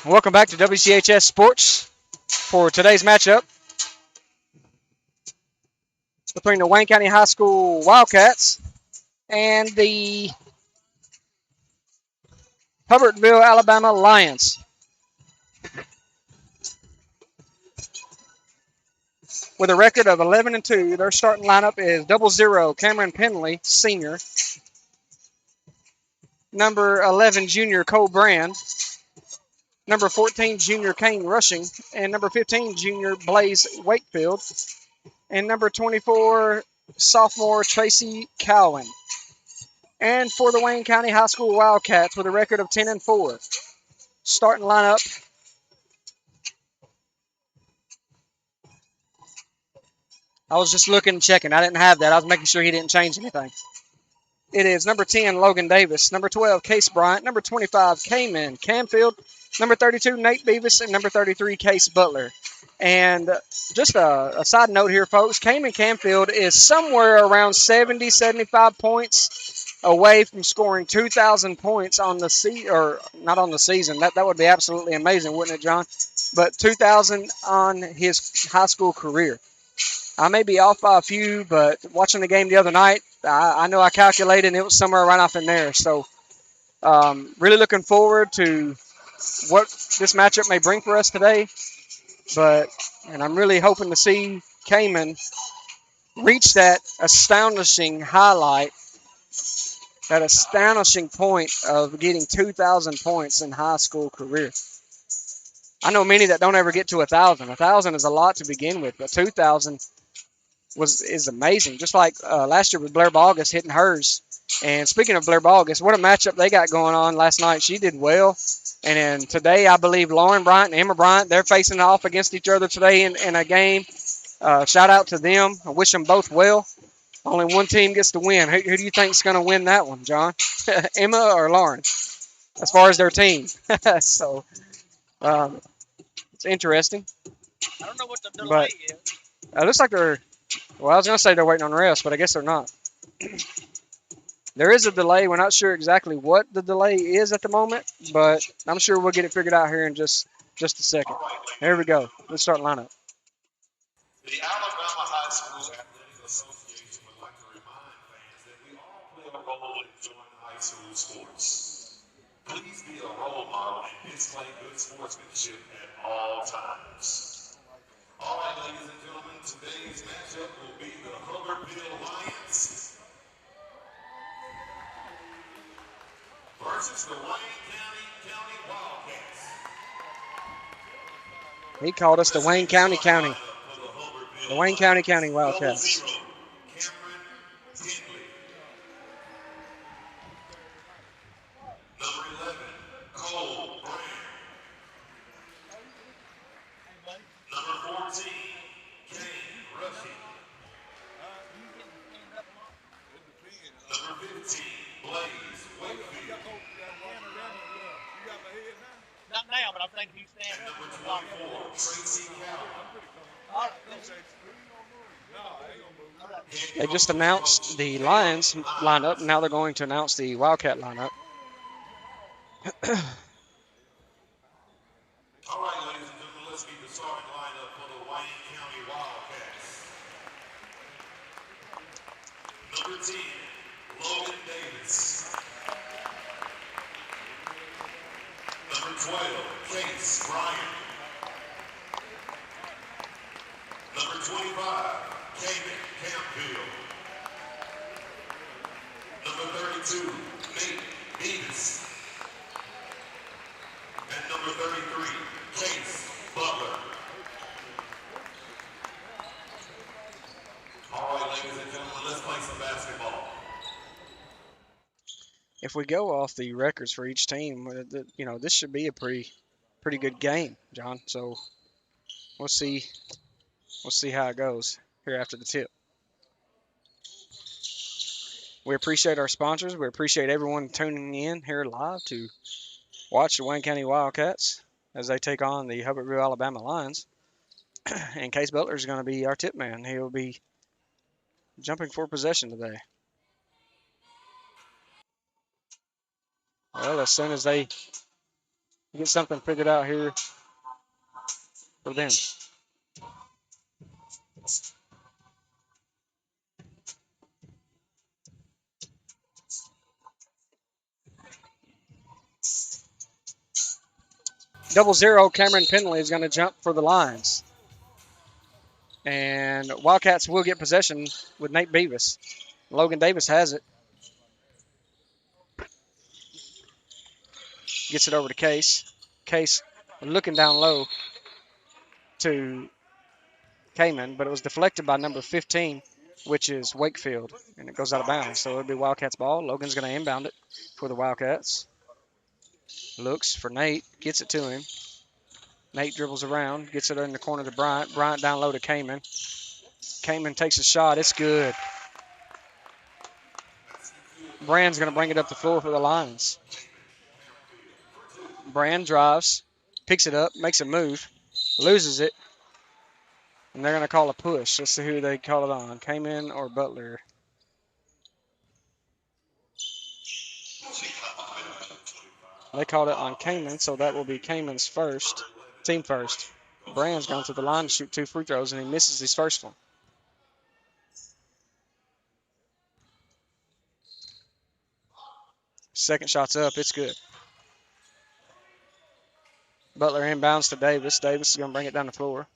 Welcome back to WCHS Sports for today's matchup between the Wayne County High School Wildcats and the Hubbertville, Alabama Lions. With a record of 11-2, their starting lineup is 00 Cameron Penley, senior, number 11 junior Cole Brand, number 14 junior Kane Rushing, and number 15 junior Blaze Wakefield, and number 24 sophomore Tracy Cowan. And for the Wayne County High School Wildcats with a record of 10-4, starting lineup. I was just looking and checking. I didn't have that. I was making sure he didn't change anything. It is number 10, Logan Davis, number 12, Case Bryant, number 25, Cayman Camfield, number 32, Nate Beavis, and number 33, Case Butler. And just a side note here, folks, Cayman Camfield is somewhere around 70, 75 points away from scoring 2,000 points on the or not on the season. That would be absolutely amazing, wouldn't it, John? But 2,000 on his high school career. I may be off by a few, but watching the game the other night, I know I calculated and it was somewhere right off in there. So really looking forward to what this matchup may bring for us today. And I'm really hoping to see Cayman reach that astonishing highlight, that astonishing point of getting 2,000 points in high school career. I know many that don't ever get to 1,000. 1,000 is a lot to begin with, but 2,000 is amazing. Just like last year with Blair Bogus hitting hers. And speaking of Blair Bogus, what a matchup they got going on last night. She did well. And then today, I believe Lauren Bryant and Emma Bryant, they're facing off against each other today in a game. Shout out to them. I wish them both well. Only one team gets to win. Who do you think is going to win that one, John? Emma or Lauren, as far as their team? So it's interesting. I don't know what the delay But is. it looks like they're, well, I was going to say they're waiting on rest, but I guess they're not. There is a delay. We're not sure exactly what the delay is at the moment, but I'm sure we'll get it figured out here in just a second. Here we go. Let's start lineup. The Alabama High School Athletic Association would like to remind fans that we all play a role in enjoying high school sports. Please be a role model and display good sportsmanship at all times. All right, ladies and gentlemen, today's matchup will be the Hubbertville Lions versus the Wayne County Wildcats. He called us the Wayne County. The Wayne County Wildcats. Cameron Henley. Number 11, Cole Brand. Number 14, Kane Rushing. Number 15, Blaze Wakefield. Not now, but I think he's And standing number up. 24, Tracy Cowan. They just announced the Lions lineup. Now they're going to announce the Wildcat lineup. All right, ladies and gentlemen, let's meet the starting lineup for the Wayne County Wildcats. Number 10, Logan Davis. Number 12, Case Bryant. Number 25, Cayman Camfield. Number 32, Nate Beavis. And number 33, Case Butler. All right, ladies and gentlemen, let's play some basketball. If we go off the records for each team, this should be a pretty good game, John. So we'll see how it goes here after the tip. We appreciate our sponsors. We appreciate everyone tuning in here live to watch the Wayne County Wildcats as they take on the Hubbertville, Alabama Lions. And Case Butler is going to be our tip man. He'll be jumping for possession today. Well, as soon as they get something figured out here for them. Double zero, Cameron Penley is going to jump for the Lions. And Wildcats will get possession with Nate Beavis. Logan Davis has it. Gets it over to Case. Case looking down low to Kamen, but it was deflected by number 15, which is Wakefield, and it goes out of bounds. So it'll be Wildcats ball. Logan's going to inbound it for the Wildcats. Looks for Nate, gets it to him. Nate dribbles around, gets it in the corner to Bryant. Bryant down low to Kamen. Kamen takes a shot. It's good. Brand's going to bring it up the floor for the Lions. Brand drives, picks it up, makes a move, loses it, and they're going to call a push. Let's see who they call it on, Kamen or Butler. They called it on Kamen, so that will be Kamen's first, team first. Brand's gone to the line to shoot 2 free throws, and he misses his first one. Second shot's up. It's good. Butler inbounds to Davis. Davis is going to bring it down the floor.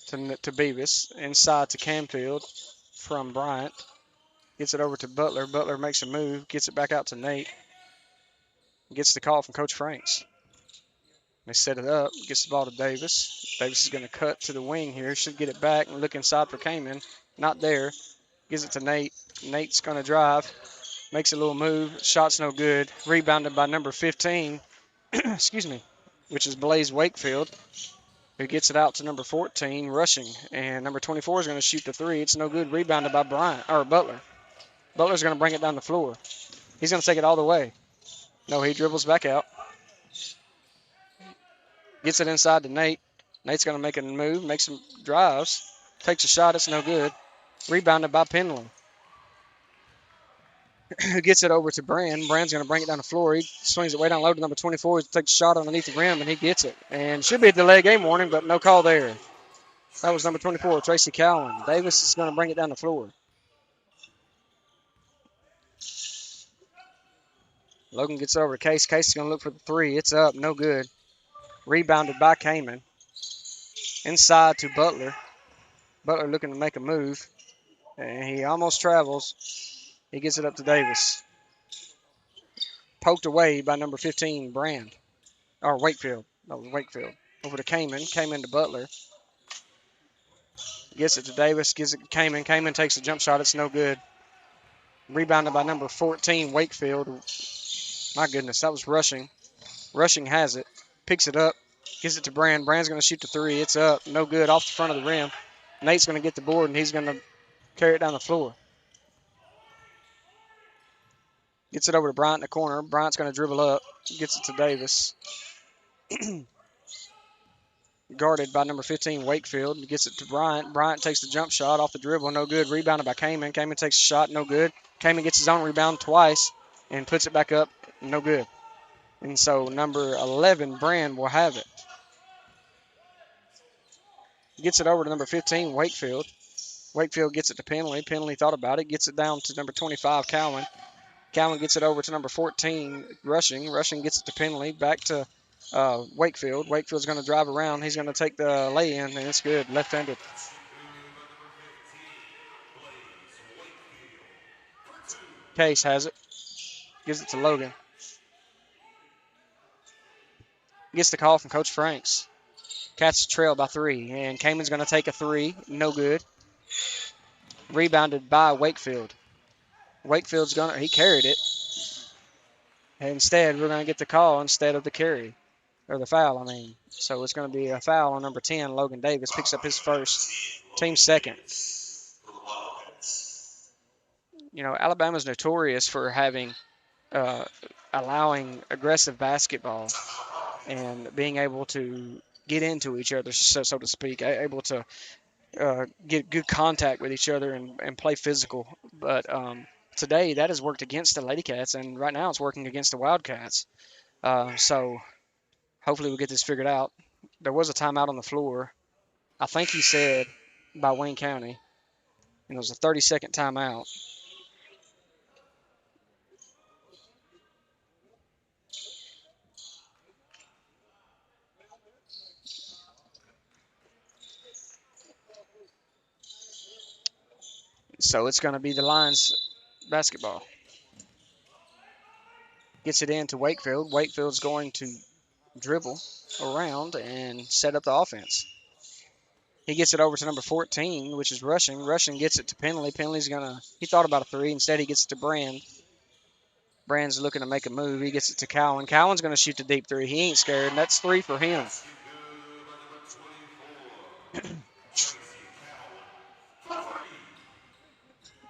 To Beavis. Inside to Camfield from Bryant. Gets it over to Butler. Butler makes a move. Gets it back out to Nate. Gets the call from Coach Franks. They set it up. Gets the ball to Davis. Davis is going to cut to the wing here. Should get it back and look inside for Kamen. Not there. Gives it to Nate. Nate's going to drive. Makes a little move. Shot's no good. Rebounded by number 15. Excuse me. Which is Blaze Wakefield, who gets it out to number 14, Rushing. And number 24 is going to shoot the 3. It's no good. Rebounded by Butler. Butler's going to bring it down the floor. He's going to take it all the way. No, he dribbles back out. Gets it inside to Nate. Nate's going to make a move, make some drives. Takes a shot. It's no good. Rebounded by Penley, who gets it over to Brand. Brand's going to bring it down the floor. He swings it way down low to number 24. He takes a shot underneath the rim, and he gets it. And should be a delay game warning, but no call there. That was number 24, Tracy Cowan. Davis is going to bring it down the floor. Logan gets over to Case. Case is going to look for the 3. It's up. No good. Rebounded by Kamen. Inside to Butler. Butler looking to make a move. And he almost travels. He gets it up to Davis. Poked away by number 15, Brand. Or Wakefield. That was Wakefield. Over to Kamen. Kamen to Butler. Gets it to Davis. Gives it to Kamen. Kamen takes a jump shot. It's no good. Rebounded by number 14, Wakefield. My goodness, that was Rushing. Rushing has it. Picks it up. Gives it to Brand. Brand's going to shoot the 3. It's up. No good. Off the front of the rim. Nate's going to get the board, and he's going to carry it down the floor. Gets it over to Bryant in the corner. Bryant's going to dribble up. Gets it to Davis. Guarded by number 15, Wakefield. Gets it to Bryant. Bryant takes the jump shot off the dribble. No good. Rebounded by Kamen. Kamen takes a shot. No good. Kamen gets his own rebound twice and puts it back up. No good. And so number 11, Brand, will have it. Gets it over to number 15, Wakefield. Wakefield gets it to Penley. Penley thought about it. Gets it down to number 25, Cowan. Cowan gets it over to number 14, Rushing. Rushing gets it to Penley. Back to Wakefield. Wakefield's going to drive around. He's going to take the lay-in, and it's good. Left-handed. Case has it. Gives it to Logan. Gets the call from Coach Franks. Cats trail by 3, and Kamen's going to take a 3. No good. Rebounded by Wakefield. Wakefield's going to, he carried it. And instead, we're going to get the call instead of the carry, or the foul, I mean. So it's going to be a foul on number 10, Logan Davis. Picks up his first, team second. You know, Alabama's notorious for having, allowing aggressive basketball and being able to get into each other, so to speak, able to get good contact with each other and play physical. But today that has worked against the Lady Cats, and right now it's working against the Wildcats. So hopefully we'll get this figured out. There was a timeout on the floor. I think he said by Wayne County, and it was a 30-second timeout. So it's going to be the Lions basketball. Gets it into Wakefield. Wakefield's going to dribble around and set up the offense. He gets it over to number 14, which is Rushing. Rushing gets it to Penley. Penley's he thought about a three. Instead, he gets it to Brand. Brand's looking to make a move. He gets it to Cowan. Cowan's going to shoot the deep three. He ain't scared, and that's 3 for him.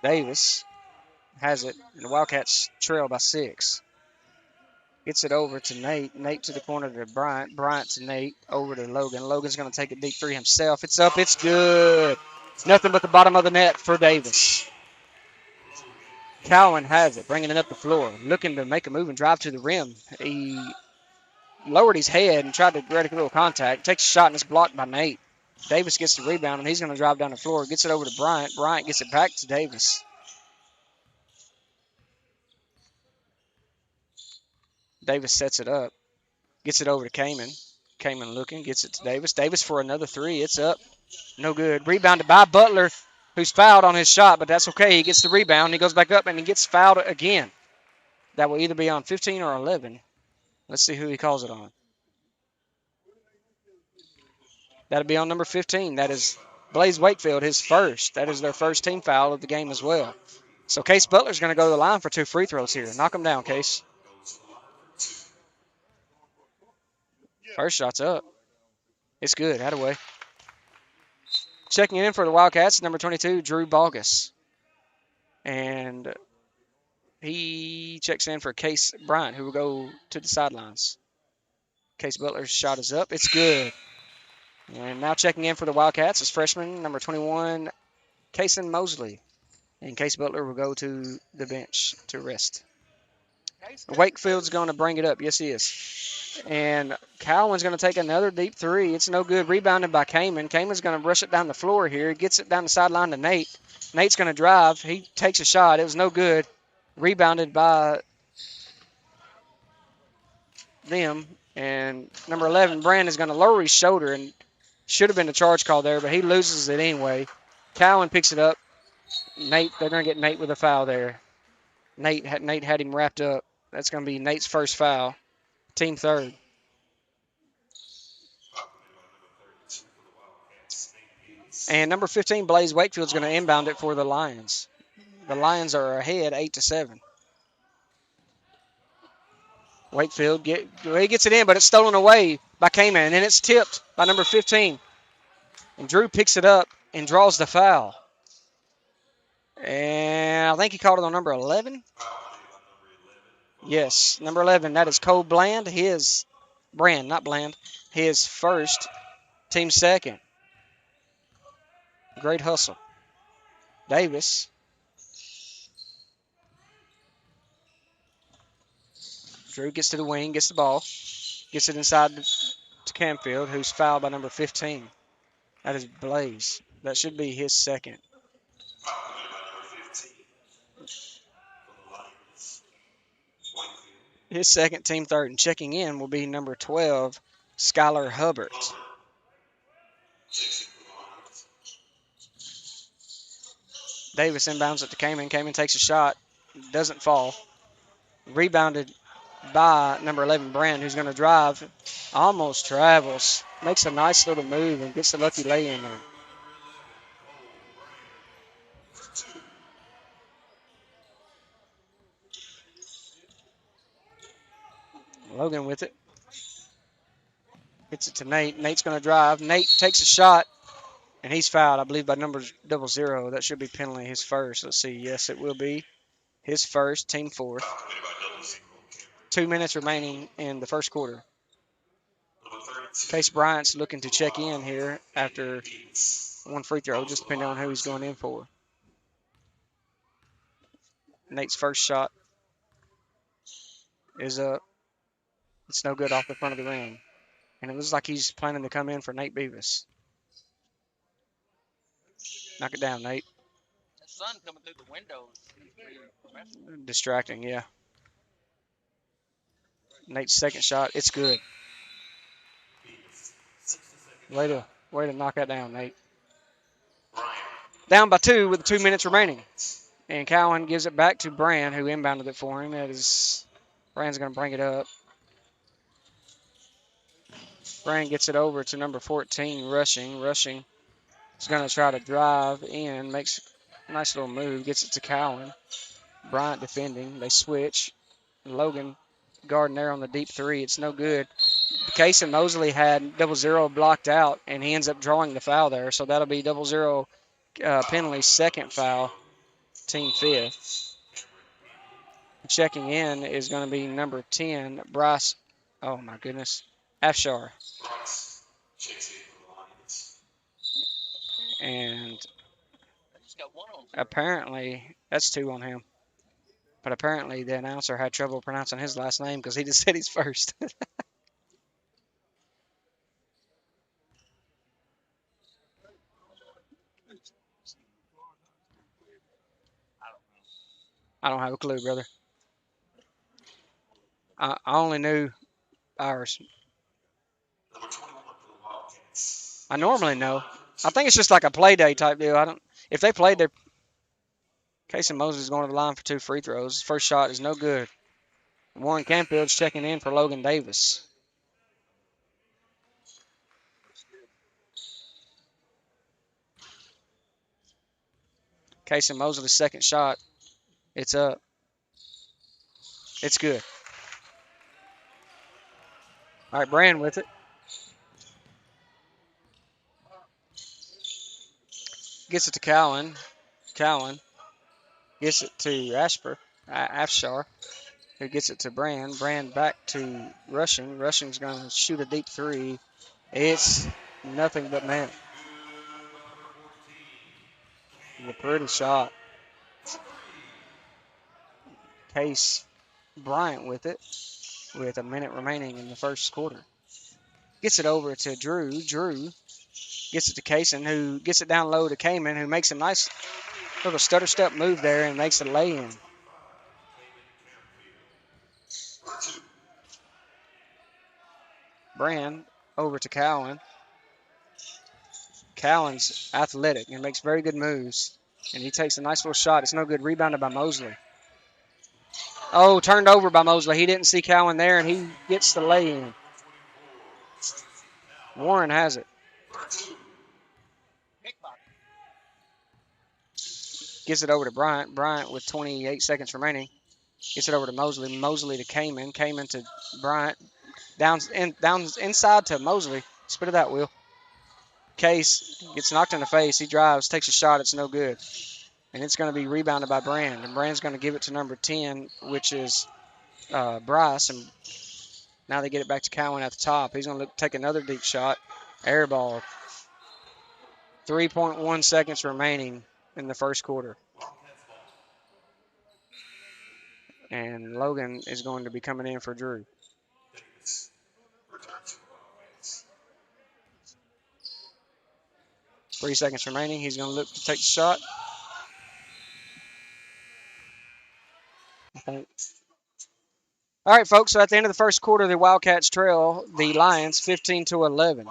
Davis has it, and the Wildcats trail by 6. Gets it over to Nate. Nate to the corner to Bryant. Bryant to Nate. Over to Logan. Logan's going to take a deep three himself. It's up. It's good. Nothing but the bottom of the net for Davis. Cowan has it, bringing it up the floor. Looking to make a move and drive to the rim. He lowered his head and tried to break a little contact. Takes a shot and it's blocked by Nate. Davis gets the rebound and he's going to drive down the floor. Gets it over to Bryant. Bryant gets it back to Davis. Davis sets it up. Gets it over to Kamen. Kamen looking. Gets it to Davis. Davis for another three. It's up. No good. Rebounded by Butler, who's fouled on his shot, but that's okay. He gets the rebound. He goes back up and he gets fouled again. That will either be on 15 or 11. Let's see who he calls it on. That'll be on number 15. That is Blaze Wakefield, his first. That is their first team foul of the game as well. So Case Butler's going to go to the line for 2 free throws here. Knock them down, Case. First shot's up. It's good. Out of way. Checking in for the Wildcats, number 22, Drew Bogus. And he checks in for Case Bryant, who will go to the sidelines. Case Butler's shot is up. It's good. And now checking in for the Wildcats is freshman, number 21, Kason Mosley. And Case Butler will go to the bench to rest. Wakefield's going to bring it up. Yes, he is. And Cowan's going to take another deep three. It's no good. Rebounded by Kamen. Kamen's going to rush it down the floor here. Gets it down the sideline to Nate. Nate's going to drive. He takes a shot. It was no good. Rebounded by them. And number 11, Brand, is going to lower his shoulder. And should have been a charge call there, but he loses it anyway. Cowan picks it up. Nate, they're going to get Nate with a foul there. Nate had him wrapped up. That's going to be Nate's first foul. Team third. And number 15, Blaze Wakefield's going to inbound it for the Lions. The Lions are ahead 8-7. Wakefield he gets it in, but it's stolen away by Kamen, and it's tipped by number 15. And Drew picks it up and draws the foul. And I think he called it on number 11. Yes, number 11. That is Cole Bland. His first, team second. Great hustle. Davis. Drew gets to the wing, gets the ball. Gets it inside to Camfield, who's fouled by number 15. That is Blaze. That should be his second. His second, team third. And checking in will be number 12, Skylar Hubbard. Davis inbounds it to Kamen. Kamen takes a shot. Doesn't fall. Rebounded by number 11, Brand, who's going to drive. Almost travels. Makes a nice little move and gets the lucky lay in there. Logan with it. Gets it to Nate. Nate's going to drive. Nate takes a shot, and he's fouled, I believe, by number 00. That should be penalty, his first. Let's see. Yes, it will be his first, team fourth. 2 minutes remaining in the first quarter. Case Bryant's looking to check in here after one free throw, just depending on who he's going in for. Nate's first shot is up. It's no good off the front of the rim. And it looks like he's planning to come in for Nate Beavis. Knock it down, Nate. The sun coming through the windows. Distracting, yeah. Nate's second shot, it's good. Way to knock that down, Nate. Down by 2 with 2 minutes remaining. And Cowan gives it back to Brand, who inbounded it for him. Brand's going to bring it up. Brand gets it over to number 14, Rushing. Rushing is going to try to drive in, makes a nice little move, gets it to Cowan. Bryant defending. They switch. Logan guarding there on the deep three. It's no good. Case and Mosley had 0-0 blocked out, and he ends up drawing the foul there. So that'll be 0-0 penalty, second foul, team fifth. Checking in is going to be number 10, Bryce. Oh, my goodness. Afshar. And apparently, that's 2 on him. But apparently the announcer had trouble pronouncing his last name because he just said he's first. I don't have a clue, brother. I only knew ours. I normally know. I think it's just like a play day type deal. If they played their Casey Moses is going to the line for 2 free throws. First shot is no good. Warren Campfield's checking in for Logan Davis. Casey Mosley's second shot. It's up. It's good. All right, Brand with it. Gets it to Cowan. Cowan gets it to Afshar, who gets it to Brand. Brand back to Rushing. Rushing's going to shoot a deep 3. It's nothing but net. A pretty shot. Case Bryant with it, with a minute remaining in the first quarter. Gets it over to Drew. Drew gets it to Kaysen, who gets it down low to Kamen, who makes a nice little stutter step move there and makes a lay-in. Brand over to Cowan. Cowan's athletic and makes very good moves. And he takes a nice little shot. It's no good. Rebounded by Mosley. Oh, turned over by Mosley. He didn't see Cowan there, and he gets the lay-in. Warren has it. Gets it over to Bryant. Bryant with 28 seconds remaining. Gets it over to Mosley. Mosley to Kamen. Kamen to Bryant. Down inside to Mosley. Spit it out, Will. Case gets knocked in the face. He drives, takes a shot. It's no good. And it's going to be rebounded by Brand. And Brand's going to give it to number 10, which is Bryce. And now they get it back to Cowan at the top. He's going to take another deep shot. Air ball. 3.1 seconds remaining in the first quarter. And Logan is going to be coming in for Drew. 3 seconds remaining. He's going to look to take the shot. All right, folks. So at the end of the first quarter, the Wildcats trail the Lions 15-11.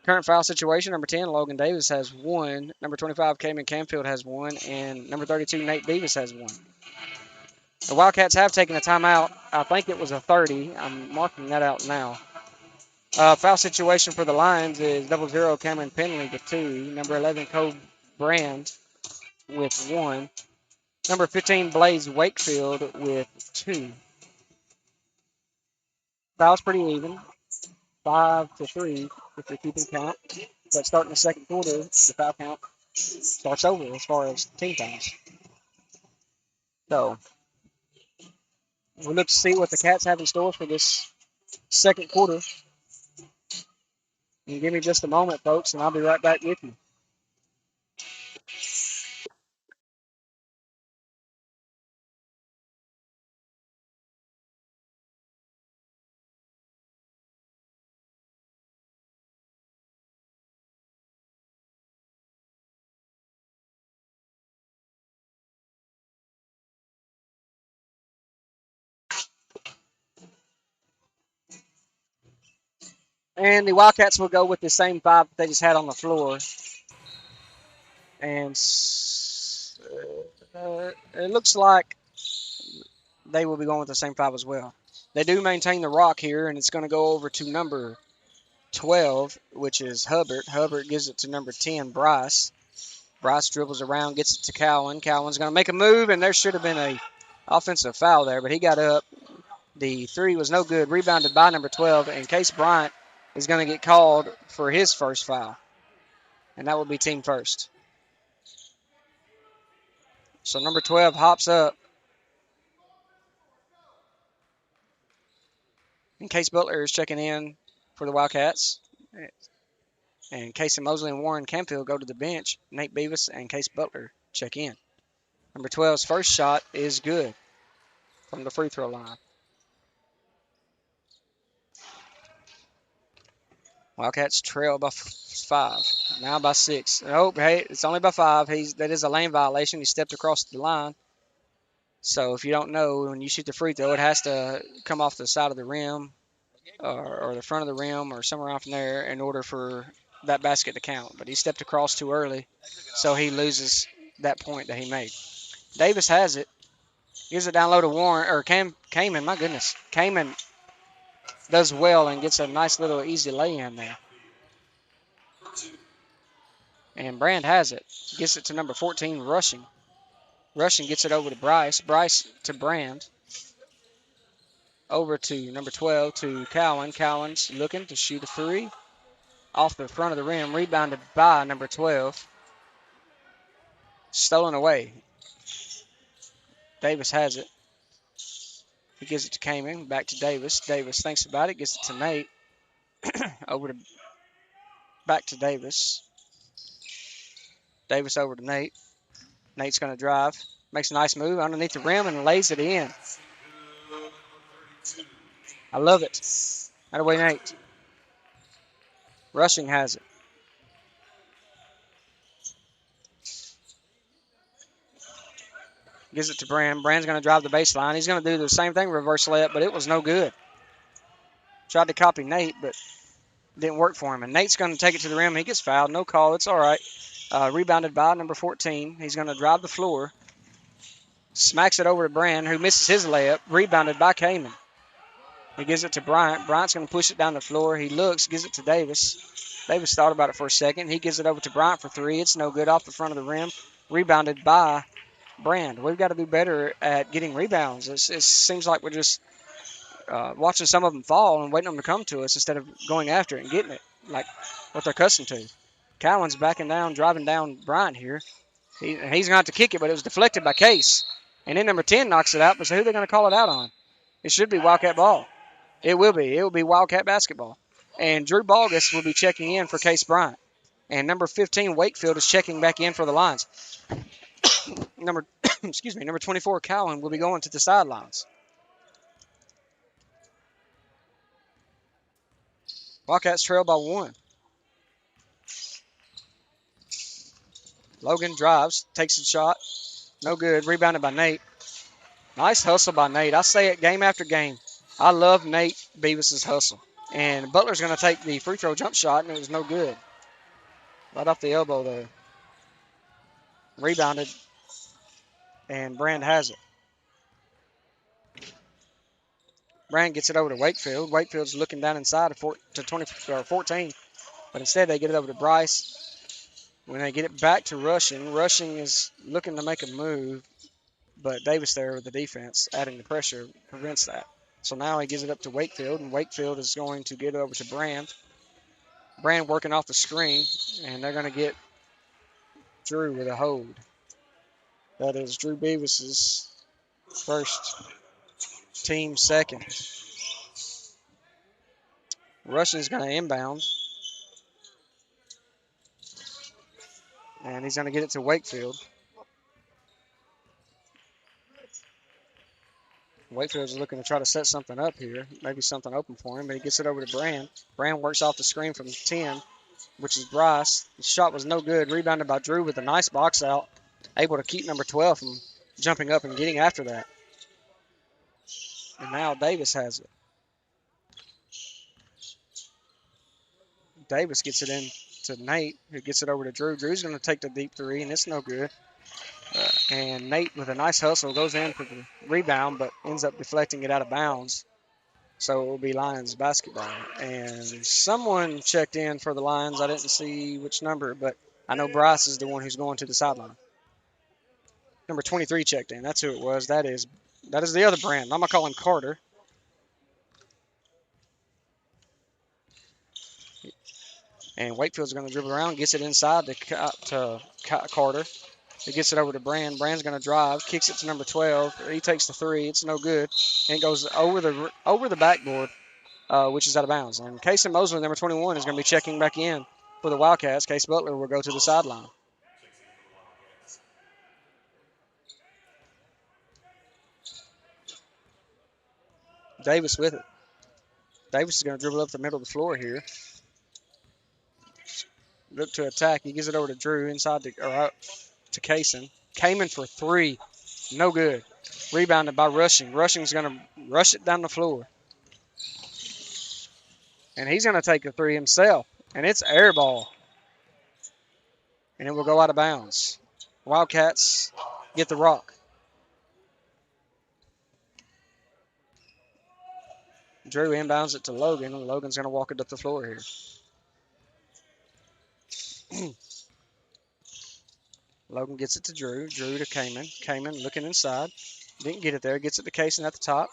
Current foul situation, number 10, Logan Davis has 1. Number 25, Kamen Camfield has 1. And number 32, Nate Beavis has 1. The Wildcats have taken a timeout. I think it was a 30. I'm marking that out now. Foul situation for the Lions is 0-0 Cameron Penley with 2. Number 11, Cole Brand with 1. Number 15, Blaze Wakefield with 2. Foul's pretty even. 5-3 if you're keeping count. But starting the second quarter, the foul count starts over as far as team fouls. So we'll look to see what the Cats have in store for this second quarter. And give me just a moment, folks, and I'll be right back with you. And the Wildcats will go with the same five they just had on the floor. And it looks like they will be going with the same five as well. They do maintain the rock here, and it's going to go over to number 12, which is Hubbard. Hubbard gives it to number 10, Bryce. Bryce dribbles around, gets it to Cowan. Cowan's going to make a move, and there should have been a offensive foul there, but he got up. The three was no good. Rebounded by number 12, and Case Bryant is going to get called for his first foul, and that will be team first. So number 12 hops up, and Case Butler is checking in for the Wildcats. And Casey Mosley and Warren Camfield go to the bench. Nate Beavis and Case Butler check in. Number 12's first shot is good from the free throw line. Wildcats trail by 5. Now by 6. Oh, hey, it's only by 5. That is a lane violation. He stepped across the line. So if you don't know, when you shoot the free throw, it has to come off the side of the rim or the front of the rim or somewhere off in there in order for that basket to count. But he stepped across too early, so he loses that point that he made. Davis has it. Gives it down low to Warren, or Kamen, my goodness. Kamen does well and gets a nice little easy lay in there. And Brand has it. Gets it to number 14, Rushing. Rushing gets it over to Bryce. Bryce to Brand. Over to number 12 to Cowan. Cowan's looking to shoot a three. Off the front of the rim. Rebounded by number 12. Stolen away. Davis has it. He gives it to Kamen. Back to Davis. Davis thinks about it. Gets it to Nate. Back to Davis. Davis over to Nate. Nate's going to drive. Makes a nice move underneath the rim and lays it in. I love it. That away, Nate. Rushing has it. Gives it to Brand. Brand's going to drive the baseline. He's going to do the same thing, reverse layup, but it was no good. Tried to copy Nate, but didn't work for him. And Nate's going to take it to the rim. He gets fouled. No call. It's all right. Rebounded by number 14. He's going to drive the floor. Smacks it over to Brand, who misses his layup. Rebounded by Kamen. He gives it to Bryant. Bryant's going to push it down the floor. He looks, gives it to Davis. Davis thought about it for a second. He gives it over to Bryant for three. It's no good off the front of the rim. Rebounded by Brand. We've got to do better at getting rebounds. It seems like we're just watching some of them fall and waiting on them to come to us instead of going after it and getting it like what they're accustomed to. Cowan's backing down, driving down Bryant here. He's going to have to kick it, but it was deflected by Case. And then number 10 knocks it out, but so who are they going to call it out on? It should be Wildcat ball. It will be. It will be Wildcat basketball. And Drew Balgus will be checking in for Case Bryant. And number 15, Wakefield, is checking back in for the Lions. number 24, Cowan, will be going to the sidelines. Wildcats trail by 1. Logan drives, takes a shot. No good. Rebounded by Nate. Nice hustle by Nate. I say it game after game. I love Nate Beavis' hustle. And Butler's going to take the free throw jump shot, and it was no good. Right off the elbow there. Rebounded, and Brand has it. Brand gets it over to Wakefield. Wakefield's looking down inside to 14, but instead they get it over to Bryce. When they get it back to Rushing, Rushing is looking to make a move, but Davis there with the defense, adding the pressure, prevents that. So now he gives it up to Wakefield, and Wakefield is going to get it over to Brand. Brand working off the screen, and they're going to get Drew with a hold. That is Drew Beavis' first, team second. Rushing's going to inbound. And he's going to get it to Wakefield. Wakefield's looking to try to set something up here. Maybe something open for him, but he gets it over to Brand. Brand works off the screen from 10, which is Bryce. The shot was no good. Rebounded by Drew with a nice box out. Able to keep number 12 from jumping up and getting after that. And now Davis has it. Davis gets it in to Nate, who gets it over to Drew. Drew's going to take the deep three, and it's no good. And Nate, with a nice hustle, goes in for the rebound, but ends up deflecting it out of bounds. So it will be Lions basketball. And someone checked in for the Lions. I didn't see which number, but I know Bryce is the one who's going to the sideline. Number 23 checked in. That's who it was. That is the other Brand. I'm going to call him Carter. And Wakefield's going to dribble around, gets it inside to Carter. He gets it over to Brand. Brand's going to drive, kicks it to number 12. He takes the three. It's no good. And it goes over the backboard, which is out of bounds. And Casey Mosley, number 21, is going to be checking back in for the Wildcats. Case Butler will go to the sideline. Davis with it. Davis is going to dribble up the middle of the floor here. Look to attack. He gives it over to Drew inside out to Kaysen. Kamen for three. No good. Rebounded by Rushing. Rushing's going to rush it down the floor. And he's going to take a three himself. And it's air ball. And it will go out of bounds. Wildcats get the rock. Drew inbounds it to Logan. And Logan's going to walk it up the floor here. Logan gets it to Drew. Drew to Kamen. Kamen looking inside. Didn't get it there. Gets it to Kaysen at the top.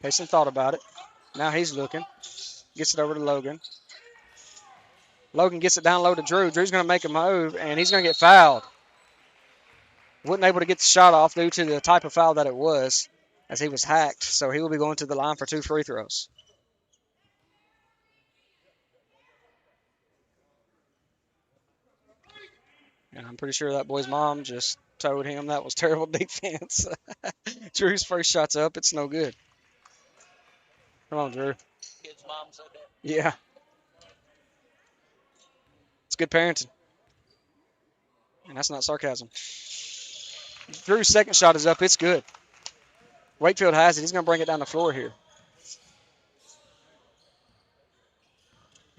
Kaysen thought about it. Now he's looking. Gets it over to Logan. Logan gets it down low to Drew. Drew's going to make a move, and he's going to get fouled. Wasn't able to get the shot off due to the type of foul that it was, as he was hacked. So he will be going to the line for 2 free throws. And I'm pretty sure that boy's mom just told him that was terrible defense. Drew's first shot's up. It's no good. Come on, Drew. Kid's mom said that. Yeah. It's good parenting. And that's not sarcasm. Drew's second shot is up. It's good. Wakefield has it. He's going to bring it down the floor here.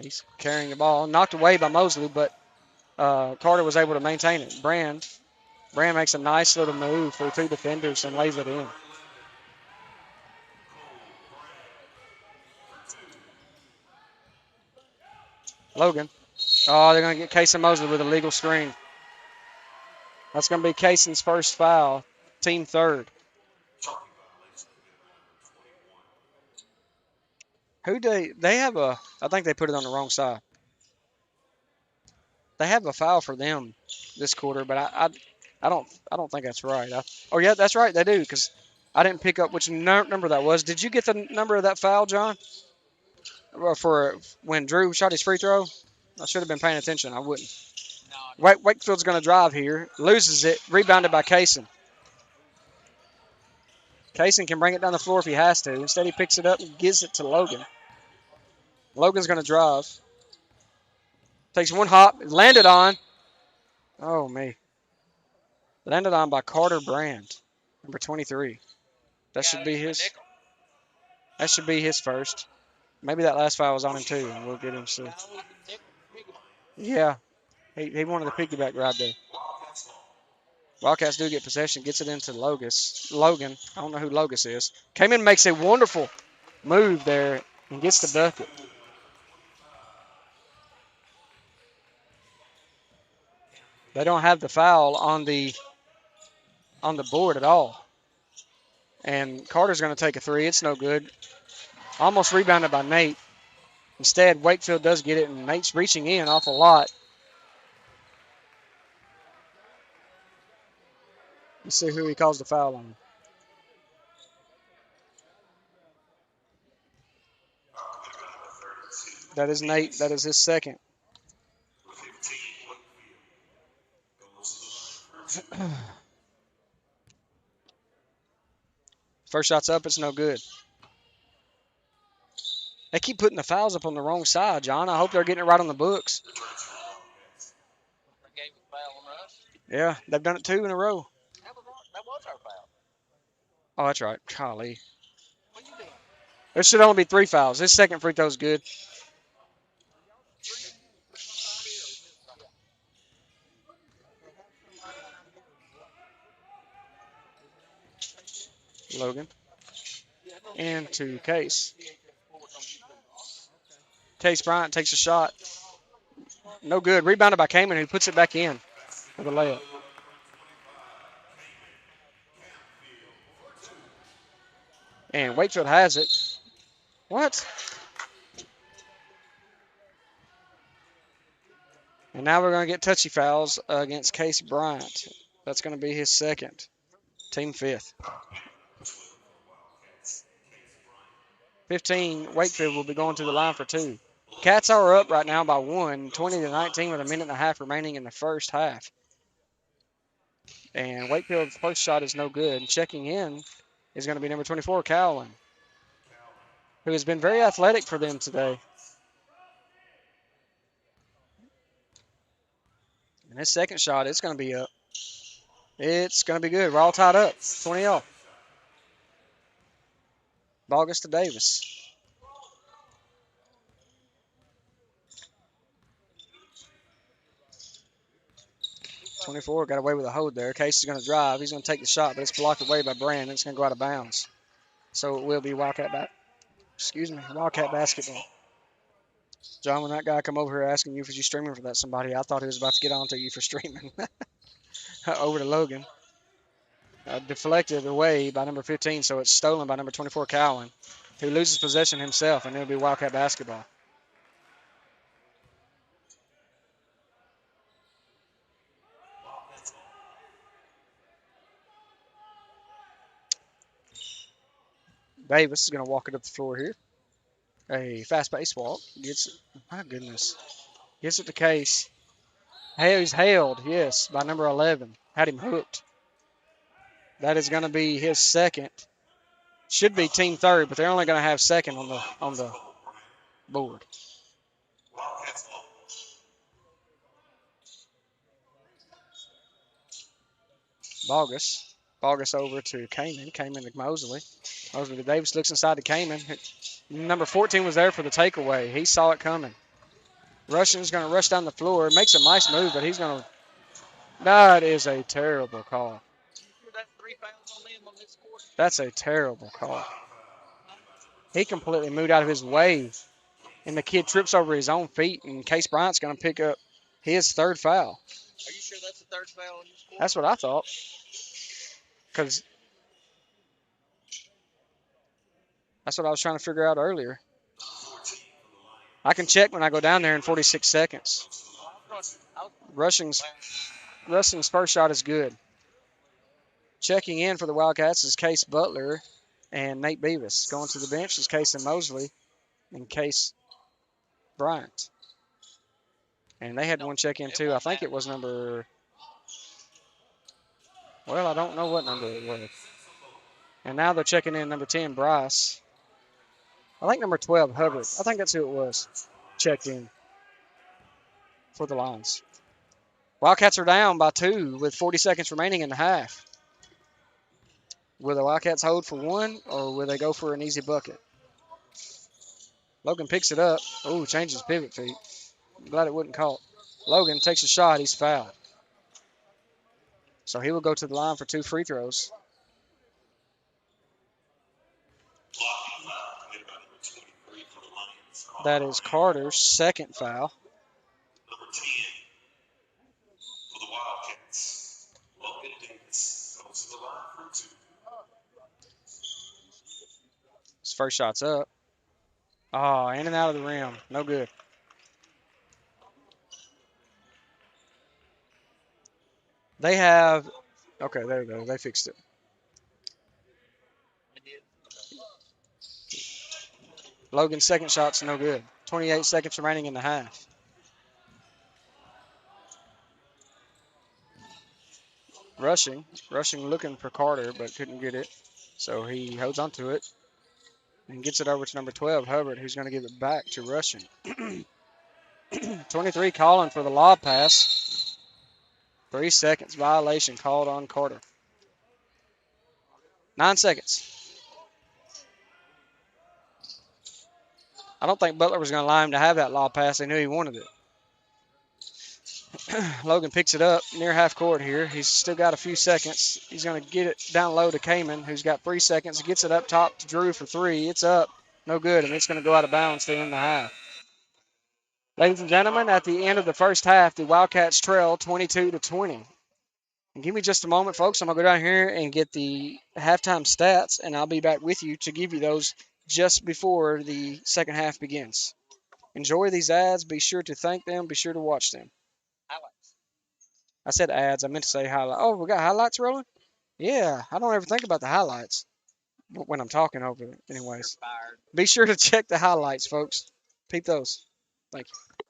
He's carrying the ball. Knocked away by Mosley, but Carter was able to maintain it. Brand makes a nice little move through 2 defenders and lays it in. Logan. Oh, they're going to get Kaysen Mosley with a legal screen. That's going to be Kaysen's first foul, team third. They have a, I think they put it on the wrong side. They have a foul for them this quarter, but I don't think that's right. Oh yeah, that's right, they do, because I didn't pick up which number that was. Did you get the number of that foul, John? For when Drew shot his free throw? I should have been paying attention. I wouldn't. No, Wakefield's going to drive here. Loses it. Rebounded by Kaysen. Kaysen can bring it down the floor if he has to. Instead, he picks it up and gives it to Logan. Logan's going to drive. Takes one hop. Landed on. Oh, me. Landed on by Carter Brand, number 23. That should be his. That should be his first. Maybe that last foul was on him too, and we'll get him soon. Yeah, he wanted the piggyback right there. Wildcats do get possession, gets it into Logan. I don't know who Logus is. Came in, makes a wonderful move there, and gets the bucket. They don't have the foul on the board at all. And Carter's going to take a three. It's no good. Almost rebounded by Nate. Instead, Wakefield does get it, and Nate's reaching in awful lot. Let's see who he calls the foul on. That is Nate. That is his second. First shot's up. It's no good. They keep putting the fouls up on the wrong side, John. I hope they're getting it right on the books. They gave a foul on us. Yeah, they've done it 2 in a row. That was our foul. Oh, that's right. Golly. What you doing? There should only be 3 fouls. His second free throw's good. Logan. Into Case. Case Bryant takes a shot. No good. Rebounded by Kamen, who puts it back in for the layup. And Wakefield has it. What? And now we're going to get touchy fouls against Case Bryant. That's going to be his second. Team 5th. 15, Wakefield will be going to the line for 2. Cats are up right now by 1, 20-19 with a minute and a half remaining in the first half. And Wakefield's first shot is no good. Checking in is going to be number 24, Cowlin, who has been very athletic for them today. And his second shot, it's going to be up. It's going to be good. We're all tied up. 20 all. Ball goes to Davis. .24 got away with a hold there. Case is going to drive. He's going to take the shot, but it's blocked away by Brand. It's going to go out of bounds. So it will be Wildcat basketball. John, when that guy come over here asking you if you're streaming for that somebody, I thought he was about to get on to you for streaming. Over to Logan. Deflected away by number 15, so it's stolen by number 24, Cowan, who loses possession himself, and it'll be Wildcat basketball. Davis is going to walk it up the floor here. A fast-paced walk. Gets it. My goodness. Gets it to Case. He's held, yes, by number 11. Had him hooked. That is going to be his second. Should be team third, but they're only going to have second on the board. Bogus over to Kamen. Kamen to Mosley. Mosley to Davis. Looks inside to Kamen. Number 14 was there for the takeaway. He saw it coming. Russian's going to rush down the floor. Makes a nice move, but he's going to. That is a terrible call. That's a terrible call. He completely moved out of his way, and the kid trips over his own feet, and Case Bryant's going to pick up his third foul. Are you sure that's the third foul on this court? That's what I thought. Because that's what I was trying to figure out earlier. I can check when I go down there in 46 seconds. Rushing's first shot is good. Checking in for the Wildcats is Case Butler and Nate Beavis. Going to the bench is Case and Mosley and Case Bryant. And they had one check in too. I think it was number. Well, I don't know what number it was. And now they're checking in number 10, Bryce. I think number 12, Hubbard. I think that's who it was. Checked in for the Lions. Wildcats are down by 2 with 40 seconds remaining in the half. Will the Wildcats hold for 1 or will they go for an easy bucket? Logan picks it up. Oh, changes pivot feet. I'm glad it wasn't caught. Logan takes a shot. He's fouled. So he will go to the line for 2 free throws. That is Carter's second foul. Number 10 for the Wildcats, Logan Davis goes to the line for 2. His first shot's up. Oh, in and out of the rim. No good. They have. Okay, there we go. They fixed it. Logan's second shot's no good. 28 seconds remaining in the half. Rushing looking for Carter, but couldn't get it. So he holds on to it and gets it over to number 12, Hubbard, who's going to give it back to Rushing. 23 calling for the lob pass. 3 seconds violation called on Carter. 9 seconds. I don't think Butler was going to allow him to have that lob pass. They knew he wanted it. Logan picks it up near half court here. He's still got a few seconds. He's going to get it down low to Kamen, who's got 3 seconds. Gets it up top to Drew for 3. It's up. No good, and it's going to go out of bounds to end the half. Ladies and gentlemen, at the end of the first half, the Wildcats trail 22-20. And give me just a moment, folks. I'm going to go down here and get the halftime stats, and I'll be back with you to give you those just before the second half begins. Enjoy these ads. Be sure to thank them. Be sure to watch them. Highlights. I said ads. I meant to say highlights. Oh, we got highlights rolling? Yeah, I don't ever think about the highlights when I'm talking over it. Anyways, Fired. be sure to check the highlights, folks. Peep those. Thank you.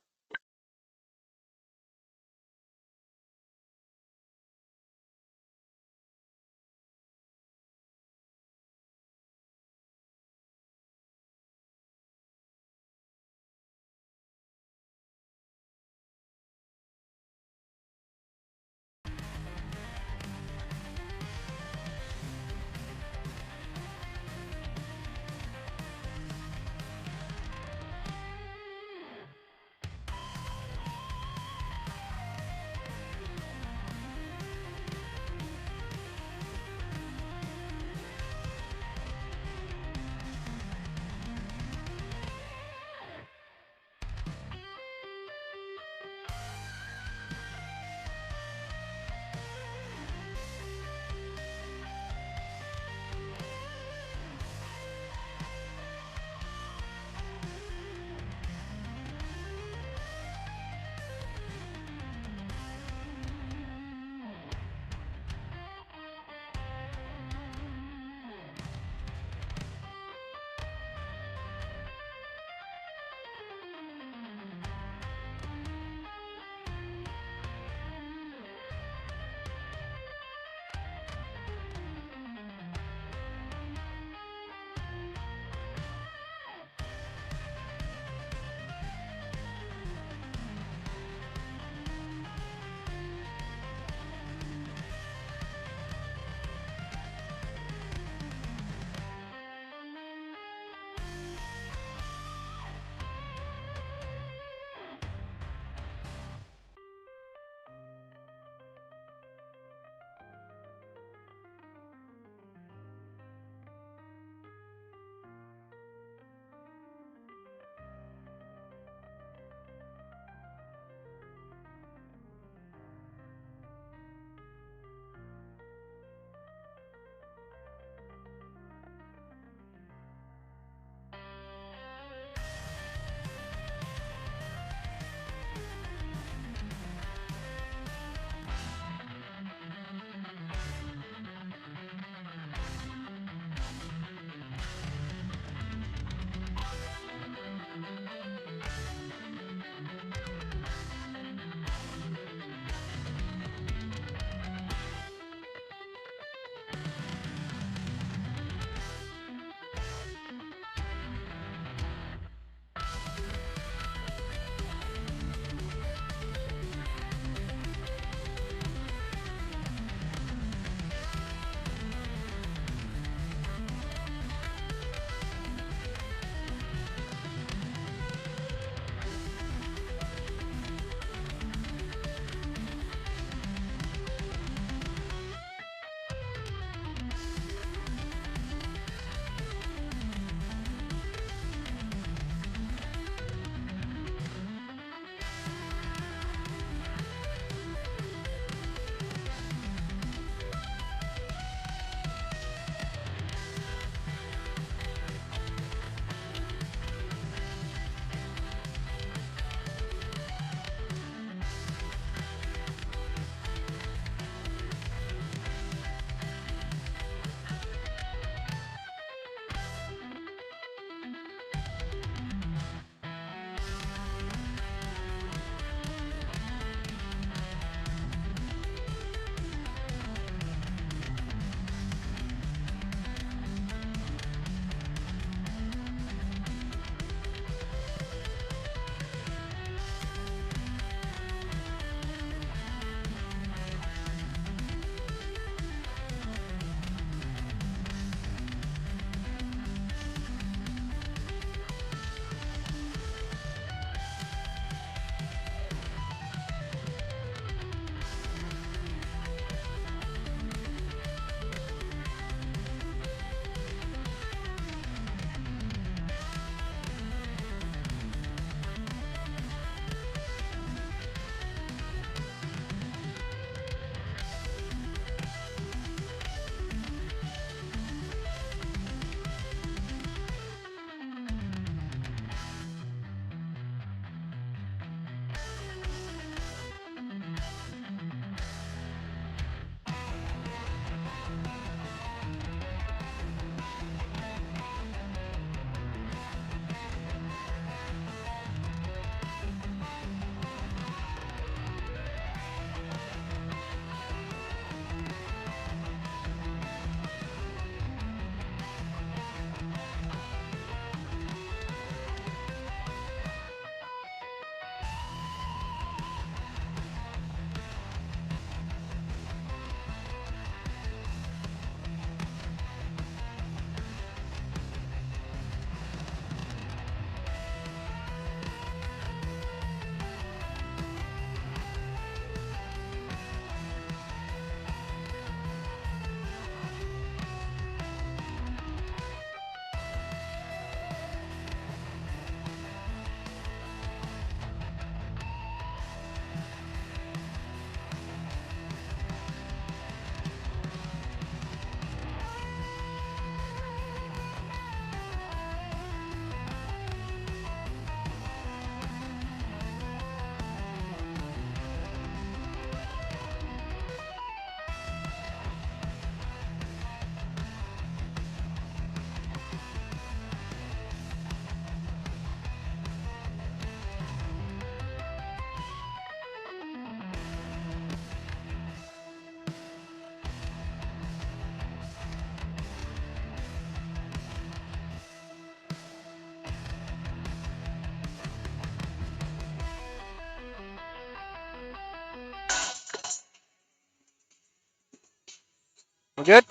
We're good?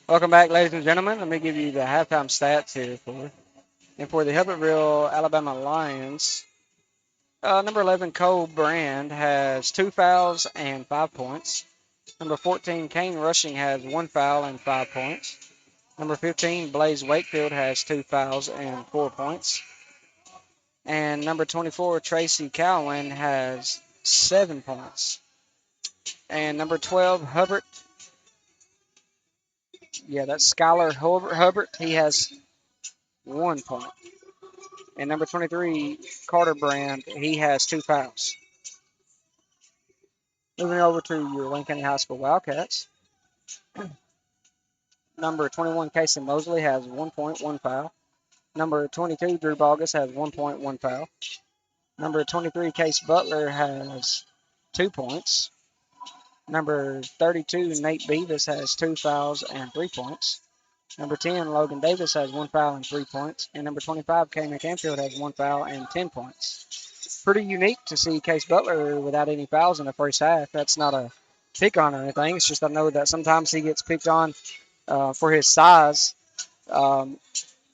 Welcome back, ladies and gentlemen. Let me give you the halftime stats here for the Hubbertville, Alabama Lions. Number 11, Cole Brand has 2 fouls and 5 points. Number 14, Kane Rushing has 1 foul and 5 points. Number 15, Blaze Wakefield has 2 fouls and 4 points. And number 24, Tracy Cowan has 7 points. And number 12, Hubbard. Yeah, that's Skylar Hubbard. He has 1 point. And number 23, Carter Brand. He has 2 fouls. Moving over to your Wayne County High School Wildcats. Number 21, Casey Mosley has 1 point, 1 foul. Number 22, Drew Bogus has 1 point, 1 foul. Number 23, Case Butler has 2 points. Number 32, Nate Beavis has 2 fouls and 3 points. Number 10, Logan Davis has 1 foul and 3 points. And number 25, Kamen Canfield has 1 foul and 10 points. Pretty unique to see Case Butler without any fouls in the first half. That's not a pick on or anything. It's just I know that sometimes he gets picked on for his size, um,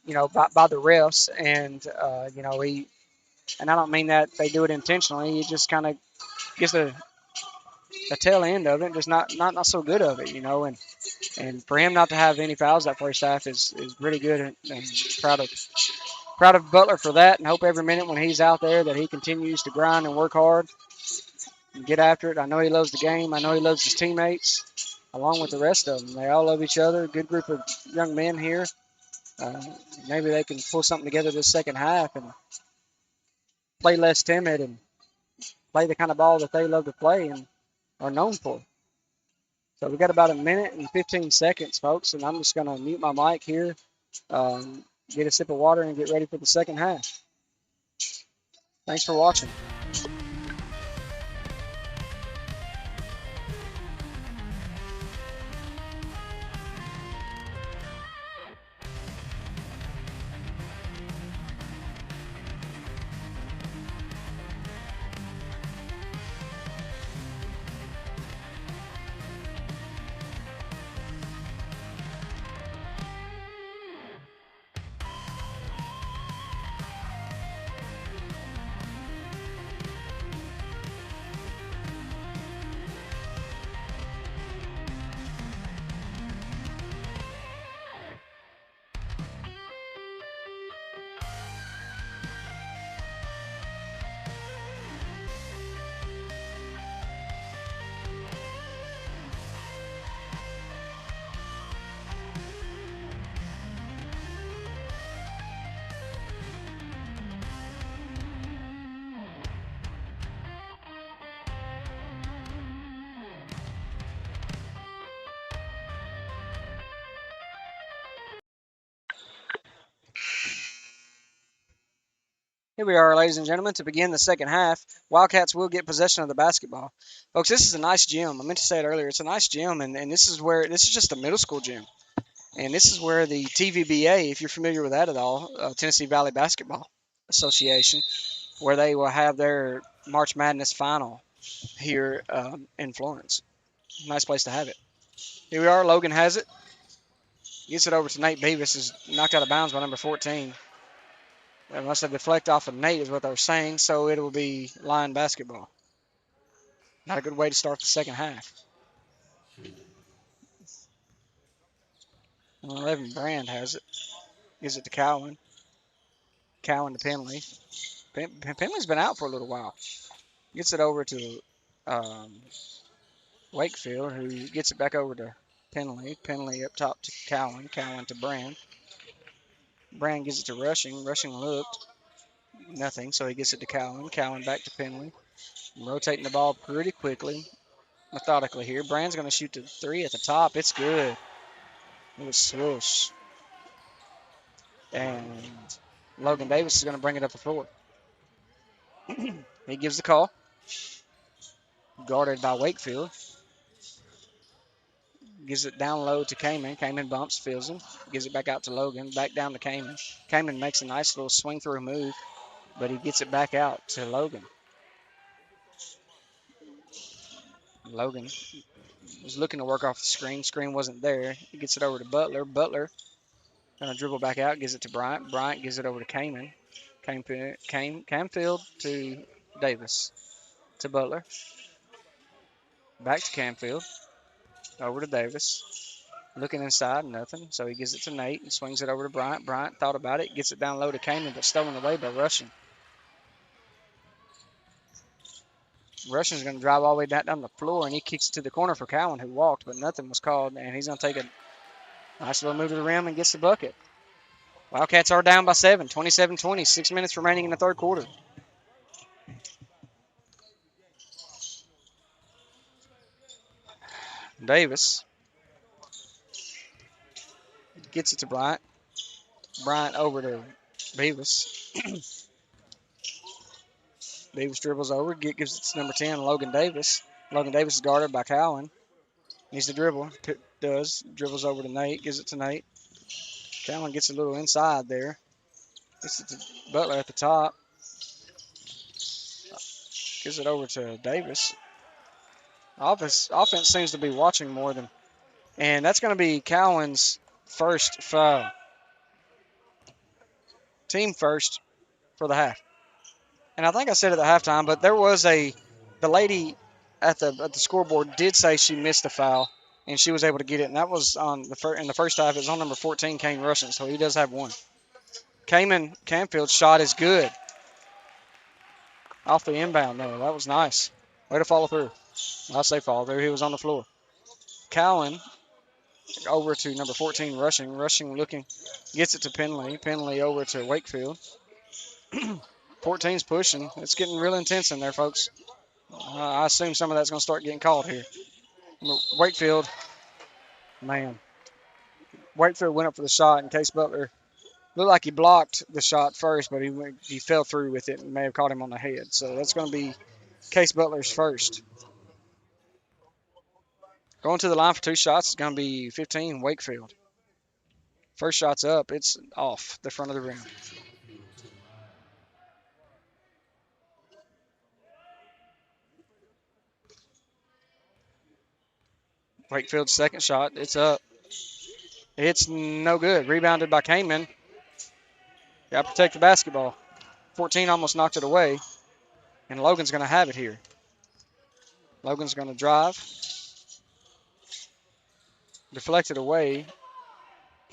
by the refs. And, and I don't mean that they do it intentionally. He just kind of gets the tail end of it, just not so good of it, And for him not to have any fouls that first half is really good, and proud of Butler for that, and hope every minute when he's out there that he continues to grind and work hard and get after it. I know he loves the game. I know he loves his teammates, along with the rest of them. They all love each other. Good group of young men here. Uh, Maybe they can pull something together this second half and play less timid and play the kind of ball that they love to play and are known for. So we got about a minute and 15 seconds, folks, and I'm just going to mute my mic here, get a sip of water, and get ready for the second half. Thanks for watching. Here we are, ladies and gentlemen, to begin the second half. Wildcats will get possession of the basketball. Folks, this is a nice gym. I meant to say it earlier. It's a nice gym, and this is just a middle school gym. And this is where the TVBA, if you're familiar with that at all, Tennessee Valley Basketball Association, where they will have their March Madness final here in Florence. Nice place to have it. Here we are. Logan has it. Gets it over to Nate Beavis. Is knocked out of bounds by number 14. They must have deflected off of Nate is what they were saying, so it will be line basketball. Not a good way to start the second half. 11, Brand has it. Gives it to Cowan. Cowan to Penley. Penley's been out for a little while. Gets it over to Wakefield, who gets it back over to Penley. Penley up top to Cowan. Cowan to Brand. Brand gives it to Rushing. Rushing looked. Nothing, so he gets it to Cowan. Cowan back to Penley. Rotating the ball pretty quickly, methodically here. Brand's going to shoot the three at the top. It's good. It was swoosh. And Logan Davis is going to bring it up the floor. He gives the call. Guarded by Wakefield. Gives it down low to Kamen. Kamen bumps, feels him. Gives it back out to Logan. Back down to Kamen. Kamen makes a nice little swing through move, but he gets it back out to Logan. Logan Was looking to work off the screen. Screen wasn't there. He gets it over to Butler. Butler gonna dribble back out. Gives it to Bryant. Bryant gives it over to Kamen. Camfield to Davis. To Butler. Back to Camfield. Over to Davis. Looking inside, nothing. So he gives it to Nate and swings it over to Bryant. Bryant thought about it, gets it down low to Kamen, but stolen away by Rushing. Rushing's going to drive all the way down the floor, and he kicks it to the corner for Cowan, who walked, but nothing was called, and he's going to take a nice little move to the rim and gets the bucket. Wildcats are down by 7, 27-20, 6 minutes remaining in the third quarter. Davis gets it to Bryant. Bryant over to Beavis. Davis dribbles over, gives it to number 10, Logan Davis. Logan Davis is guarded by Cowan. Needs to dribble. Does. Dribbles over to Nate. Gives it to Nate. Cowan gets a little inside there. Gets it to Butler at the top. Gives it over to Davis. Offense seems to be watching more than. And that's going to be Cowan's first foul. Team first for the half. And I think I said it at halftime, but there was the lady at the scoreboard did say she missed a foul, and she was able to get it. And that was in the first half. It was on number 14, Kane Rushing, so he does have one. Camfield's shot is good. Off the inbound, though. That was nice. Way to follow through. I say follow through. He was on the floor. Cowan over to number 14, Rushing. Rushing looking. Gets it to Penley. Penley over to Wakefield. 14's pushing. It's getting real intense in there, folks. I assume some of that's going to start getting called here. Wakefield, man. Wakefield went up for the shot, and Case Butler looked like he blocked the shot first, but he fell through with it and may have caught him on the head. So that's going to be Case Butler's first. Going to the line for 2 shots is going to be 15, Wakefield. First shot's up. It's off the front of the rim. Wakefield's second shot. It's up. It's no good. Rebounded by Kamen. Got to protect the basketball. 14 almost knocked it away. And Logan's going to have it here. Logan's going to drive. Deflected away.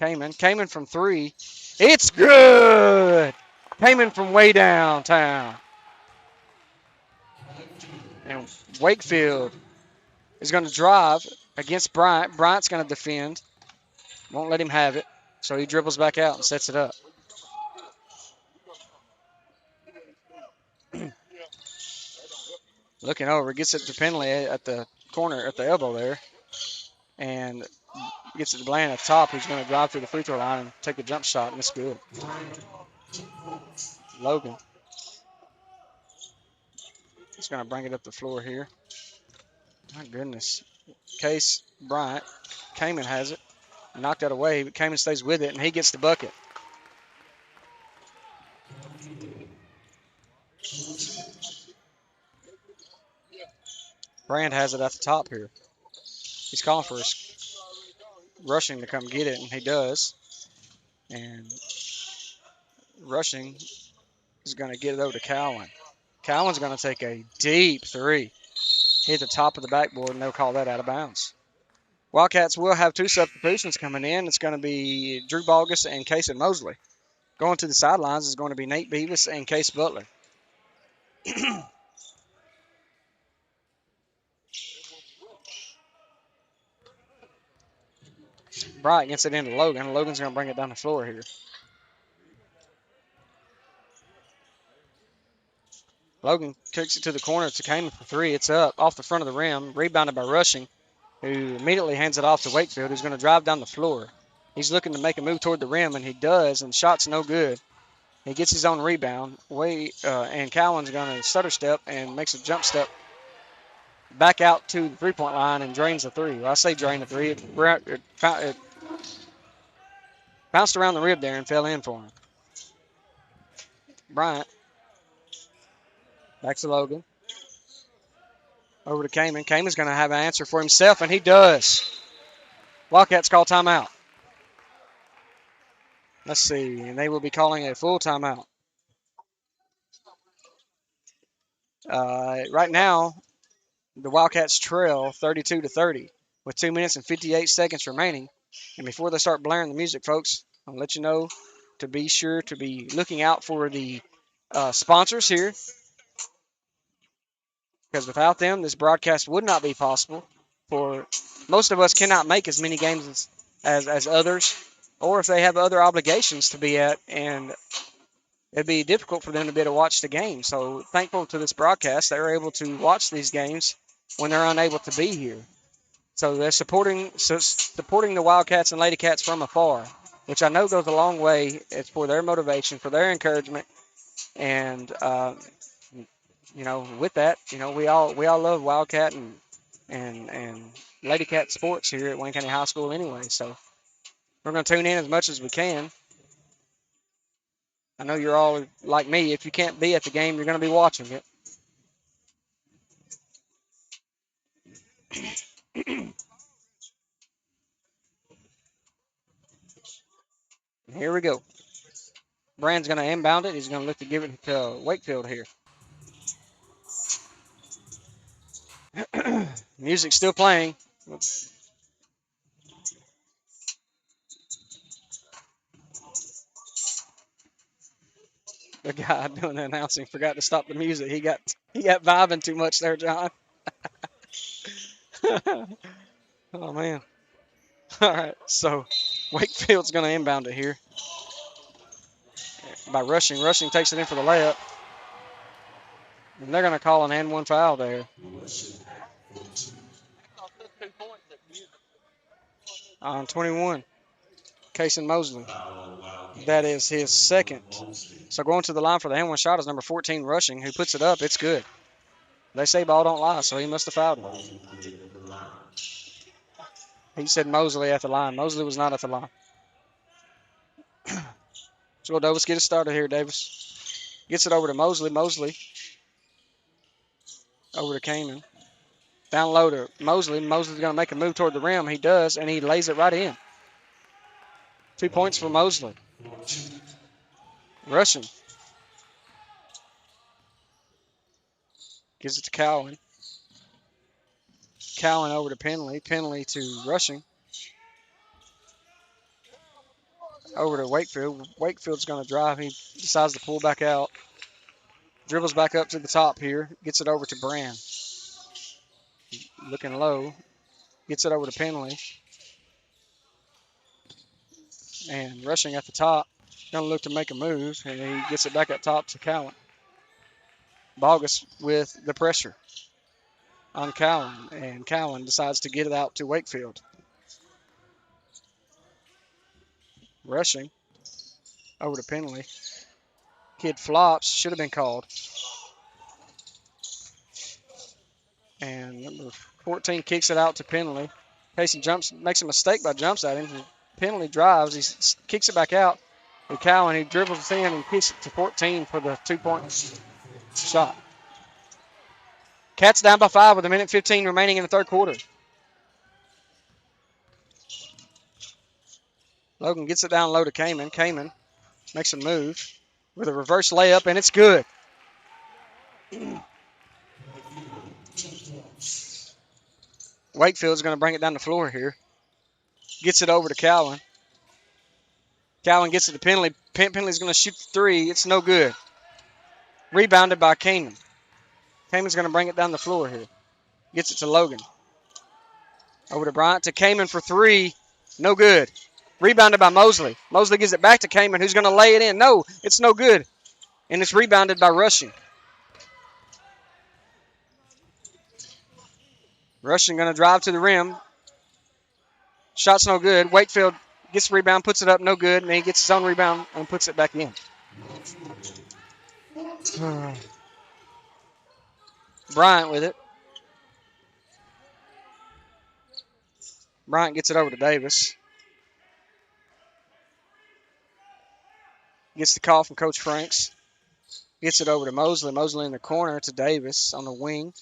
Kamen from 3. It's good! Kamen from way downtown. And Wakefield is going to drive against Bryant. Bryant's going to defend. Won't let him have it. So he dribbles back out and sets it up. Looking over, gets it to Penley at the corner, at the elbow there. And gets it to Bland at the top, who's going to drive through the free throw line and take a jump shot, and it's good. Logan is going to bring it up the floor here. My goodness. Case Bryant. Kamen has it. Knocked that away, but Kamen stays with it, and he gets the bucket. Brand has it at the top here. He's calling for Rushing to come get it, and he does. And Rushing is going to get it over to Cowan. Cowan's going to take a deep 3. Hit the top of the backboard, and they'll call that out of bounds. Wildcats will have 2 substitutions coming in. It's going to be Drew Balgus and Casey Mosley. Going to the sidelines is going to be Nate Beavis and Case Butler. Bryant gets it into Logan. Logan's going to bring it down the floor here. Logan kicks it to the corner to Kamen for 3. It's up off the front of the rim. Rebounded by Rushing, who immediately hands it off to Wakefield, who's going to drive down the floor. He's looking to make a move toward the rim, and he does, and shot's no good. He gets his own rebound, and Cowan's going to stutter step and makes a jump step back out to the three-point line and drains the 3. Well, I say drain the 3. It bounced around the rib there and fell in for him. Bryant. Back to Logan. Over to Kamen. Kamen's going to have an answer for himself, and he does. Wildcats call timeout. Let's see, and they will be calling a full timeout. Right now, the Wildcats trail 32-30 with 2 minutes and 58 seconds remaining. And before they start blaring the music, folks, I'll let you know to be sure to be looking out for the sponsors here, because without them, this broadcast would not be possible. For most of us cannot make as many games as others, or if they have other obligations to be at, and it'd be difficult for them to be able to watch the game. So thankful to this broadcast, they're able to watch these games when they're unable to be here. So they're supporting the Wildcats and Lady Cats from afar, which I know goes a long way. It's for their motivation, for their encouragement, and with that, we all love Wildcat and Lady Cat sports here at Wayne County High School anyway. So we're going to tune in as much as we can. I know you're all like me. If you can't be at the game, you're going to be watching it. Here we go. Brand's going to inbound it. He's going to look to give it to Wakefield here. Music's still playing. The guy doing the announcing forgot to stop the music. He got vibing too much there, John. Oh man. All right, so Wakefield's going to inbound it here by Rushing. Rushing takes it in for the layup, and they're going to call an and one foul there on 21. Kason Mosley. That is his second. So going to the line for the and one shot is number 14, Rushing, who puts it up. It's good. They say ball don't lie, so he must have fouled him. He said Mosley at the line. Mosley was not at the line. So Davis get it started here, Davis. Gets it over to Mosley. Mosley over to Kamen. Down low to Mosley. Mosley's going to make a move toward the rim. He does, and he lays it right in. 2 points for Mosley. Rushing. Gives it to Cowan. Cowan over to Penley. Penley to Rushing. Over to Wakefield. Wakefield's going to drive. He decides to pull back out. Dribbles back up to the top here. Gets it over to Brand. Looking low. Gets it over to Penley. And Rushing at the top. Going to look to make a move. And he gets it back up top to Cowan. Bogus with the pressure on Cowan. And Cowan decides to get it out to Wakefield. Rushing over to Penley. Kid flops. Should have been called. And number 14 kicks it out to Penley. Payson makes a mistake by jumps at him. Penley drives. He kicks it back out. And Cowan, he dribbles it in and kicks it to 14 for the 2-point shot. Cats down by 5 with 1:15 remaining in the third quarter. Logan gets it down low to Kamen. Kamen makes a move with a reverse layup, and it's good. Wakefield's going to bring it down the floor here. Gets it over to Cowan. Cowan gets it to Penley. Penley's going to shoot the three. It's no good. Rebounded by Kamen. Kamen's going to bring it down the floor here. Gets it to Logan. Over to Bryant to Kamen for three. No good. Rebounded by Mosley. Mosley gives it back to Kamen, who's going to lay it in. No, it's no good. And it's rebounded by Rushing. Rushing going to drive to the rim. Shot's no good. Wakefield gets the rebound, puts it up, no good. And then he gets his own rebound and puts it back in. Bryant with it. Bryant gets it over to Davis. Gets the call from Coach Franks. Gets it over to Mosley. Mosley in the corner to Davis on the wing.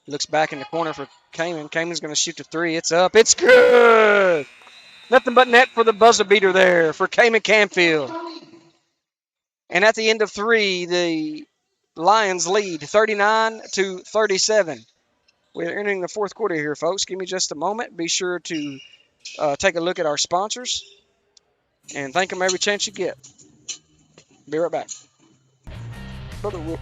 Looks back in the corner for Kamen. Kamen's going to shoot the three. It's up. It's good. Nothing but net for the buzzer beater there for Kamen Canfield. And at the end of three, the Lions lead 39-37. We're entering the fourth quarter here, folks. Give me just a moment. Be sure to take a look at our sponsors and thank them every chance you get. Be right back. Brother Will.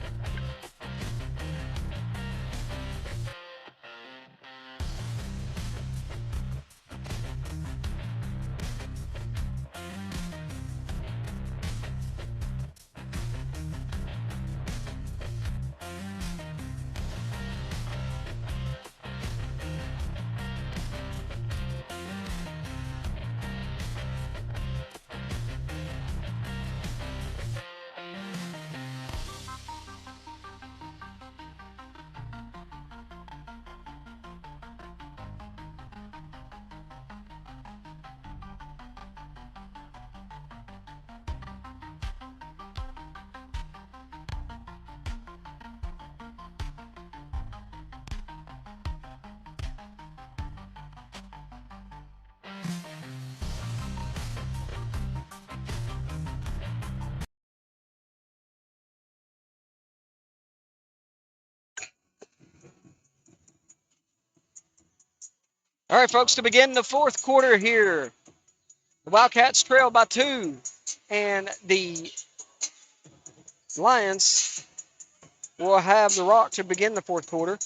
All right, folks, to begin the fourth quarter here, the Wildcats trail by 2, and the Lions will have the rock to begin the fourth quarter.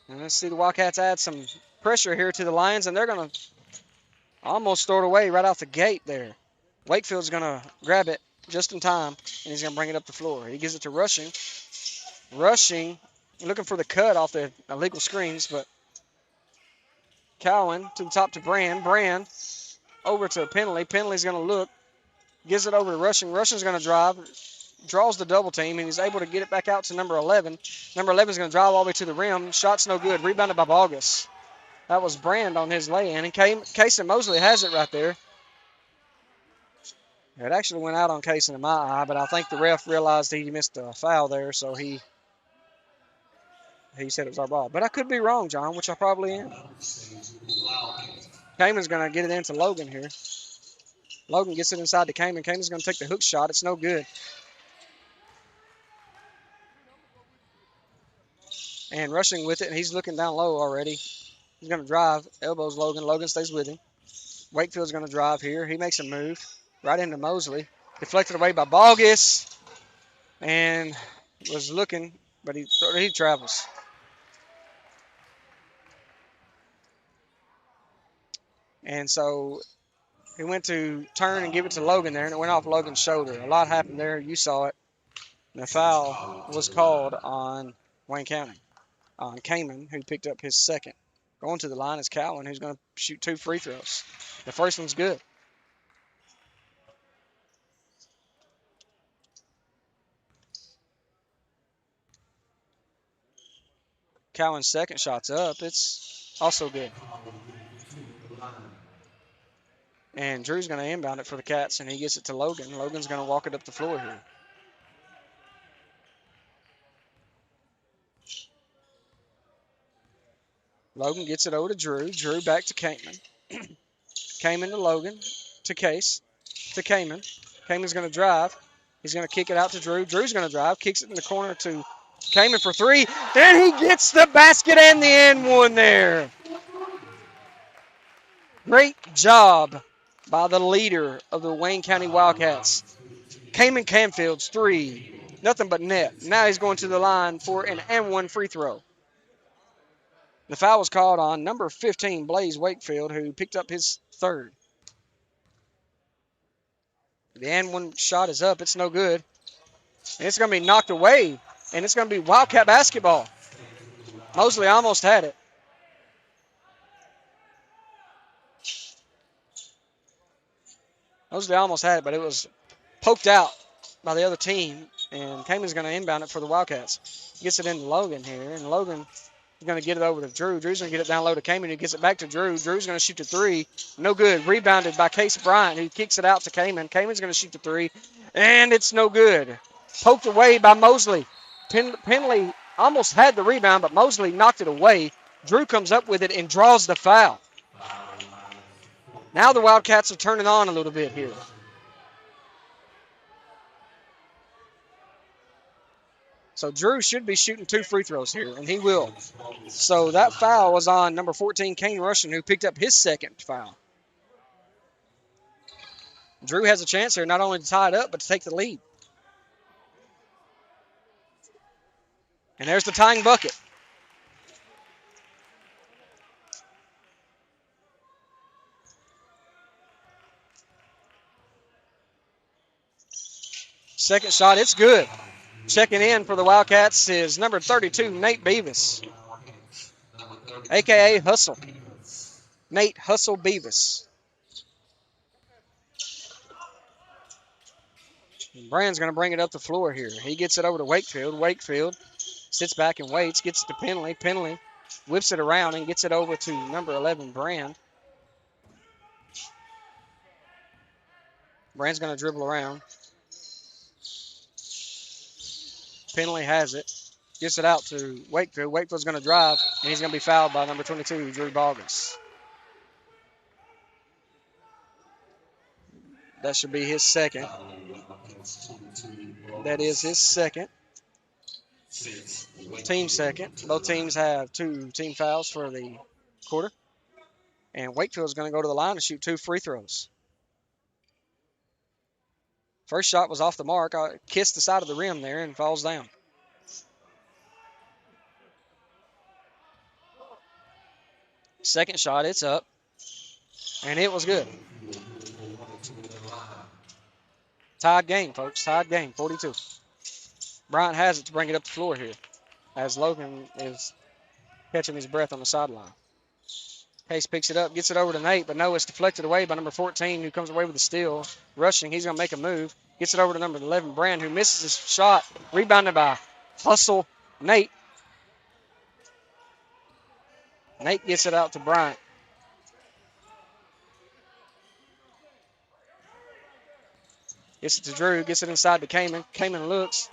And let's see the Wildcats add some pressure here to the Lions, and they're going to almost throw it away right off the gate there. Wakefield's going to grab it just in time, and he's going to bring it up the floor. He gives it to Rushing. Rushing, looking for the cut off the illegal screens, but Cowan to the top to Brand. Brand over to Penley. Penley's going to look, gives it over to Rushing. Rushing's going to drive, draws the double team, and he's able to get it back out to number 11. Number 11 is going to drive all the way to the rim. Shot's no good. Rebounded by Bogus. That was Brand on his lay-in, and Kaysen Mosley has it right there. It actually went out on Kaysen in my eye, but I think the ref realized he missed a foul there, so he said it was our ball. But I could be wrong, John, which I probably am. Kamen's going to get it into Logan here. Logan gets it inside to Kamen. Kamen's going to take the hook shot. It's no good. And Rushing with it, and he's looking down low already. He's going to drive, elbows Logan. Logan stays with him. Wakefield's going to drive here. He makes a move right into Mosley. Deflected away by Bogus. And was looking, but he travels. And so he went to turn and give it to Logan there, and it went off Logan's shoulder. A lot happened there. You saw it. And the foul was called on Wayne County, on Kamen, who picked up his second. Going to the line is Cowan, who's going to shoot 2 free throws. The first one's good. Cowan's second shot's up. It's also good. And Drew's going to inbound it for the Cats, and he gets it to Logan. Logan's going to walk it up the floor here. Logan gets it over to Drew. Drew back to Kamen. Kamen to Logan. To Case. To Kamen. Kamen's going to drive. He's going to kick it out to Drew. Drew's going to drive. Kicks it in the corner to Kamen for 3. And he gets the basket and the end one there. Great job by the leader of the Wayne County Wildcats. Kamen Canfield's 3. Nothing but net. Now he's going to the line for an and 1 free throw. The foul was called on number 15, Blaze Wakefield, who picked up his 3rd. The and 1 shot is up. It's no good. And it's going to be knocked away. And it's going to be Wildcat basketball. Mosley almost had it. Mosley almost had it, but it was poked out by the other team. And Kamen's going to inbound it for the Wildcats. Gets it into Logan here. And Logan is going to get it over to Drew. Drew's going to get it down low to Kamen, who gets it back to Drew. Drew's going to shoot the 3. No good. Rebounded by Case Bryant, who kicks it out to Kamen. Kamen's going to shoot the 3. And it's no good. Poked away by Mosley. Penley almost had the rebound, but Mosley knocked it away. Drew comes up with it and draws the foul. Now the Wildcats are turning on a little bit here. So Drew should be shooting 2 free throws here, and he will. So that foul was on number 14, Kane Russian, who picked up his second foul. Drew has a chance here not only to tie it up, but to take the lead. And there's the tying bucket. Second shot, it's good. Checking in for the Wildcats is number 32, Nate Beavis, a.k.a. Hustle. Nate Hustle Beavis. Brand's going to bring it up the floor here. He gets it over to Wakefield. Wakefield sits back and waits, gets it to Penley. Penley whips it around and gets it over to number 11, Brand. Brand's going to dribble around. Penley has it. Gets it out to Wakefield. Wakefield's going to drive, and he's going to be fouled by number 22, Drew Boggins. That should be his second. That is his second. Team second. Both teams have 2 team fouls for the quarter. And Wakefield's going to go to the line and shoot 2 free throws. First shot was off the mark. Kissed the side of the rim there and falls down. Second shot, it's up. And it was good. Tied game, folks. Tied game, 42. Bryant has it to bring it up the floor here as Logan is catching his breath on the sideline. Case picks it up, gets it over to Nate, but no, it's deflected away by number 14, who comes away with the steal. Rushing, he's going to make a move. Gets it over to number 11, Brand, who misses his shot. Rebounded by Hustle Nate. Nate gets it out to Bryant. Gets it to Drew, gets it inside to Kamen. Kamen looks,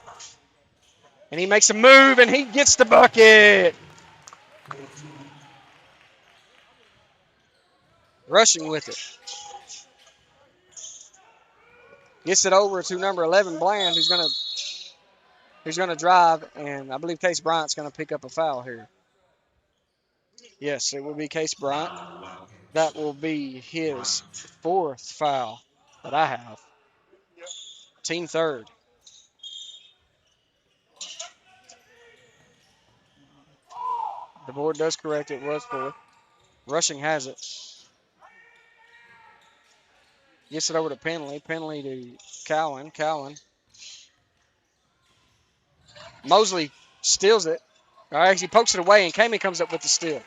and he makes a move, and he gets the bucket. Rushing with it. Gets it over to number 11, Bland, who's gonna drive, and I believe Case Bryant's gonna pick up a foul here. Yes, it will be Case Bryant. That will be his 4th foul that I have. Team 3rd. The board does correct, it was 4. Rushing has it. Gets it over to Penley. Penley to Cowan. Cowan. Mosley steals it. Or actually pokes it away, and Kamey comes up with the steal.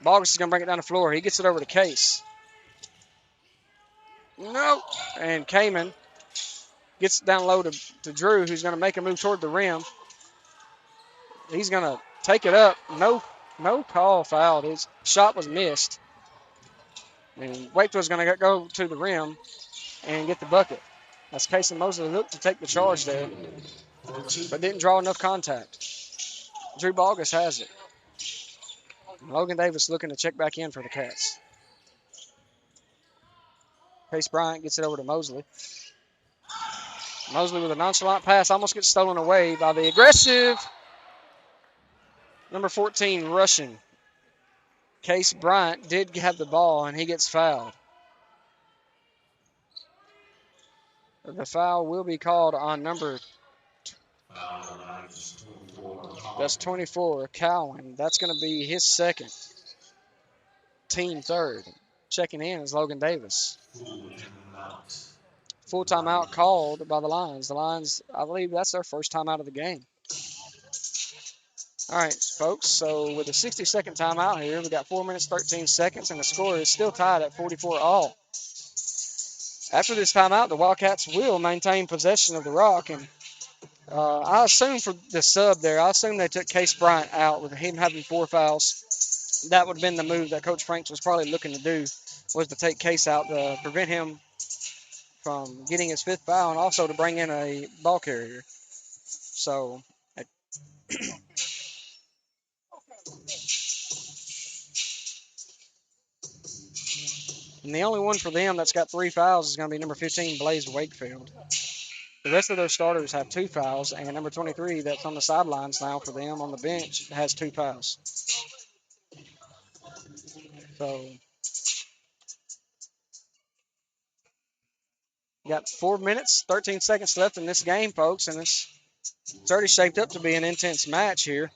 Boggins is going to bring it down the floor. He gets it over to Case. No. And Kamen gets it down low to Drew, who's going to make a move toward the rim. He's going to take it up. No call fouled. His shot was missed. And Wakefield's going to go to the rim and get the bucket. That's Case and Mosley looked to take the charge there, but didn't draw enough contact. Drew Boggins has it. Logan Davis looking to check back in for the Cats. Case Bryant gets it over to Mosley. Mosley with a nonchalant pass almost gets stolen away by the aggressive number 14 Russian. Case Bryant did have the ball, and he gets fouled. The foul will be called on number, that's 24, Cowan. That's going to be his second. Team 3rd. Checking in is Logan Davis. Full timeout called by the Lions. The Lions, I believe that's their first timeout of the game. All right, folks, so with a 60-second timeout here, we got 4 minutes, 13 seconds, and the score is still tied at 44-all. After this timeout, the Wildcats will maintain possession of the rock, and I assume for the sub there, I assume they took Case Bryant out with him having 4 fouls. That would have been the move that Coach Franks was probably looking to do, was to take Case out to prevent him from getting his 5th foul and also to bring in a ball carrier. So And the only one for them that's got 3 fouls is going to be number 15, Blaze Wakefield. The rest of their starters have 2 fouls, and number 23 that's on the sidelines now for them on the bench has 2 fouls. So you got 4 minutes, 13 seconds left in this game, folks, and it's already shaped up to be an intense match here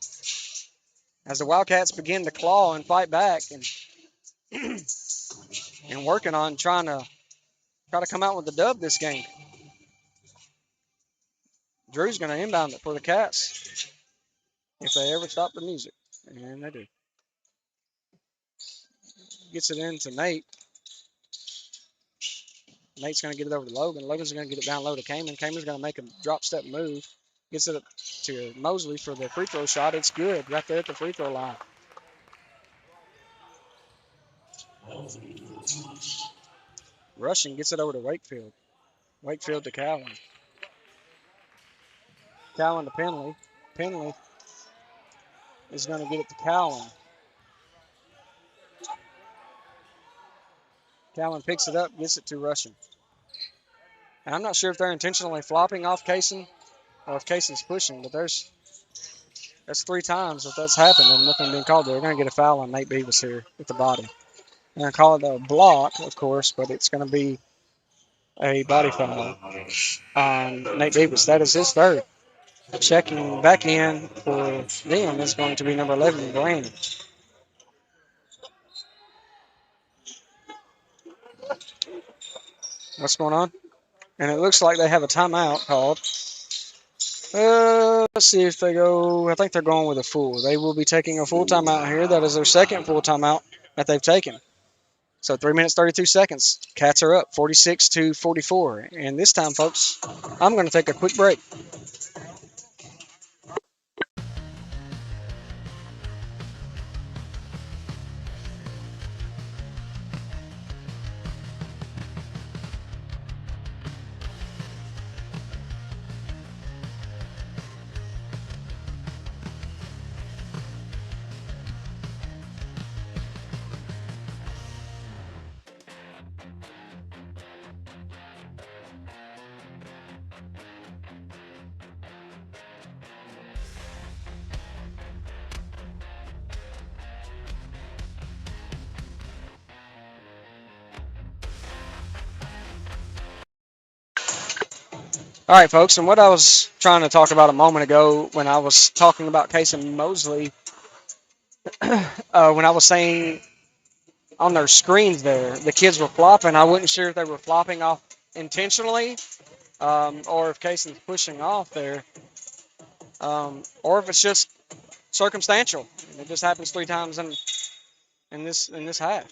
as the Wildcats begin to claw and fight back and and working on trying to come out with the dub this game. Drew's going to inbound it for the Cats if they ever stop the music, and they do. Gets it into Nate. Nate's going to get it over to Logan. Logan's going to get it down low to Kamen. Kamen's going to make a drop step move. Gets it up to Mosley for the free throw shot. It's good right there at the free throw line. Rushing gets it over to Wakefield. Wakefield to Cowan. Cowan to Penley. Penley is going to get it to Cowan. Cowan picks it up, gets it to Rushing. And I'm not sure if they're intentionally flopping off Kaysen or if Kaysen's pushing, but that's 3 times that that's happened and nothing being called. They're going to get a foul on Nate Beavis here with the body. They're going to call it a block, of course, but it's going to be a body foul on Nate Beavis. That is his third. Checking back in for them is going to be number 11, Brandon. What's going on? And it looks like they have a timeout called. Let's see if they go. I think they're going with a full. They will be taking a full timeout here. That is their second full timeout that they've taken. So 3 minutes, 32 seconds. Cats are up 46-44. And this time, folks, I'm going to take a quick break. All right, folks, and what I was trying to talk about a moment ago when I was talking about Case and Mosley, when I was saying on their screens there, the kids were flopping. I wasn't sure if they were flopping off intentionally or if Casey's pushing off there or if it's just circumstantial. It just happens 3 times in this half.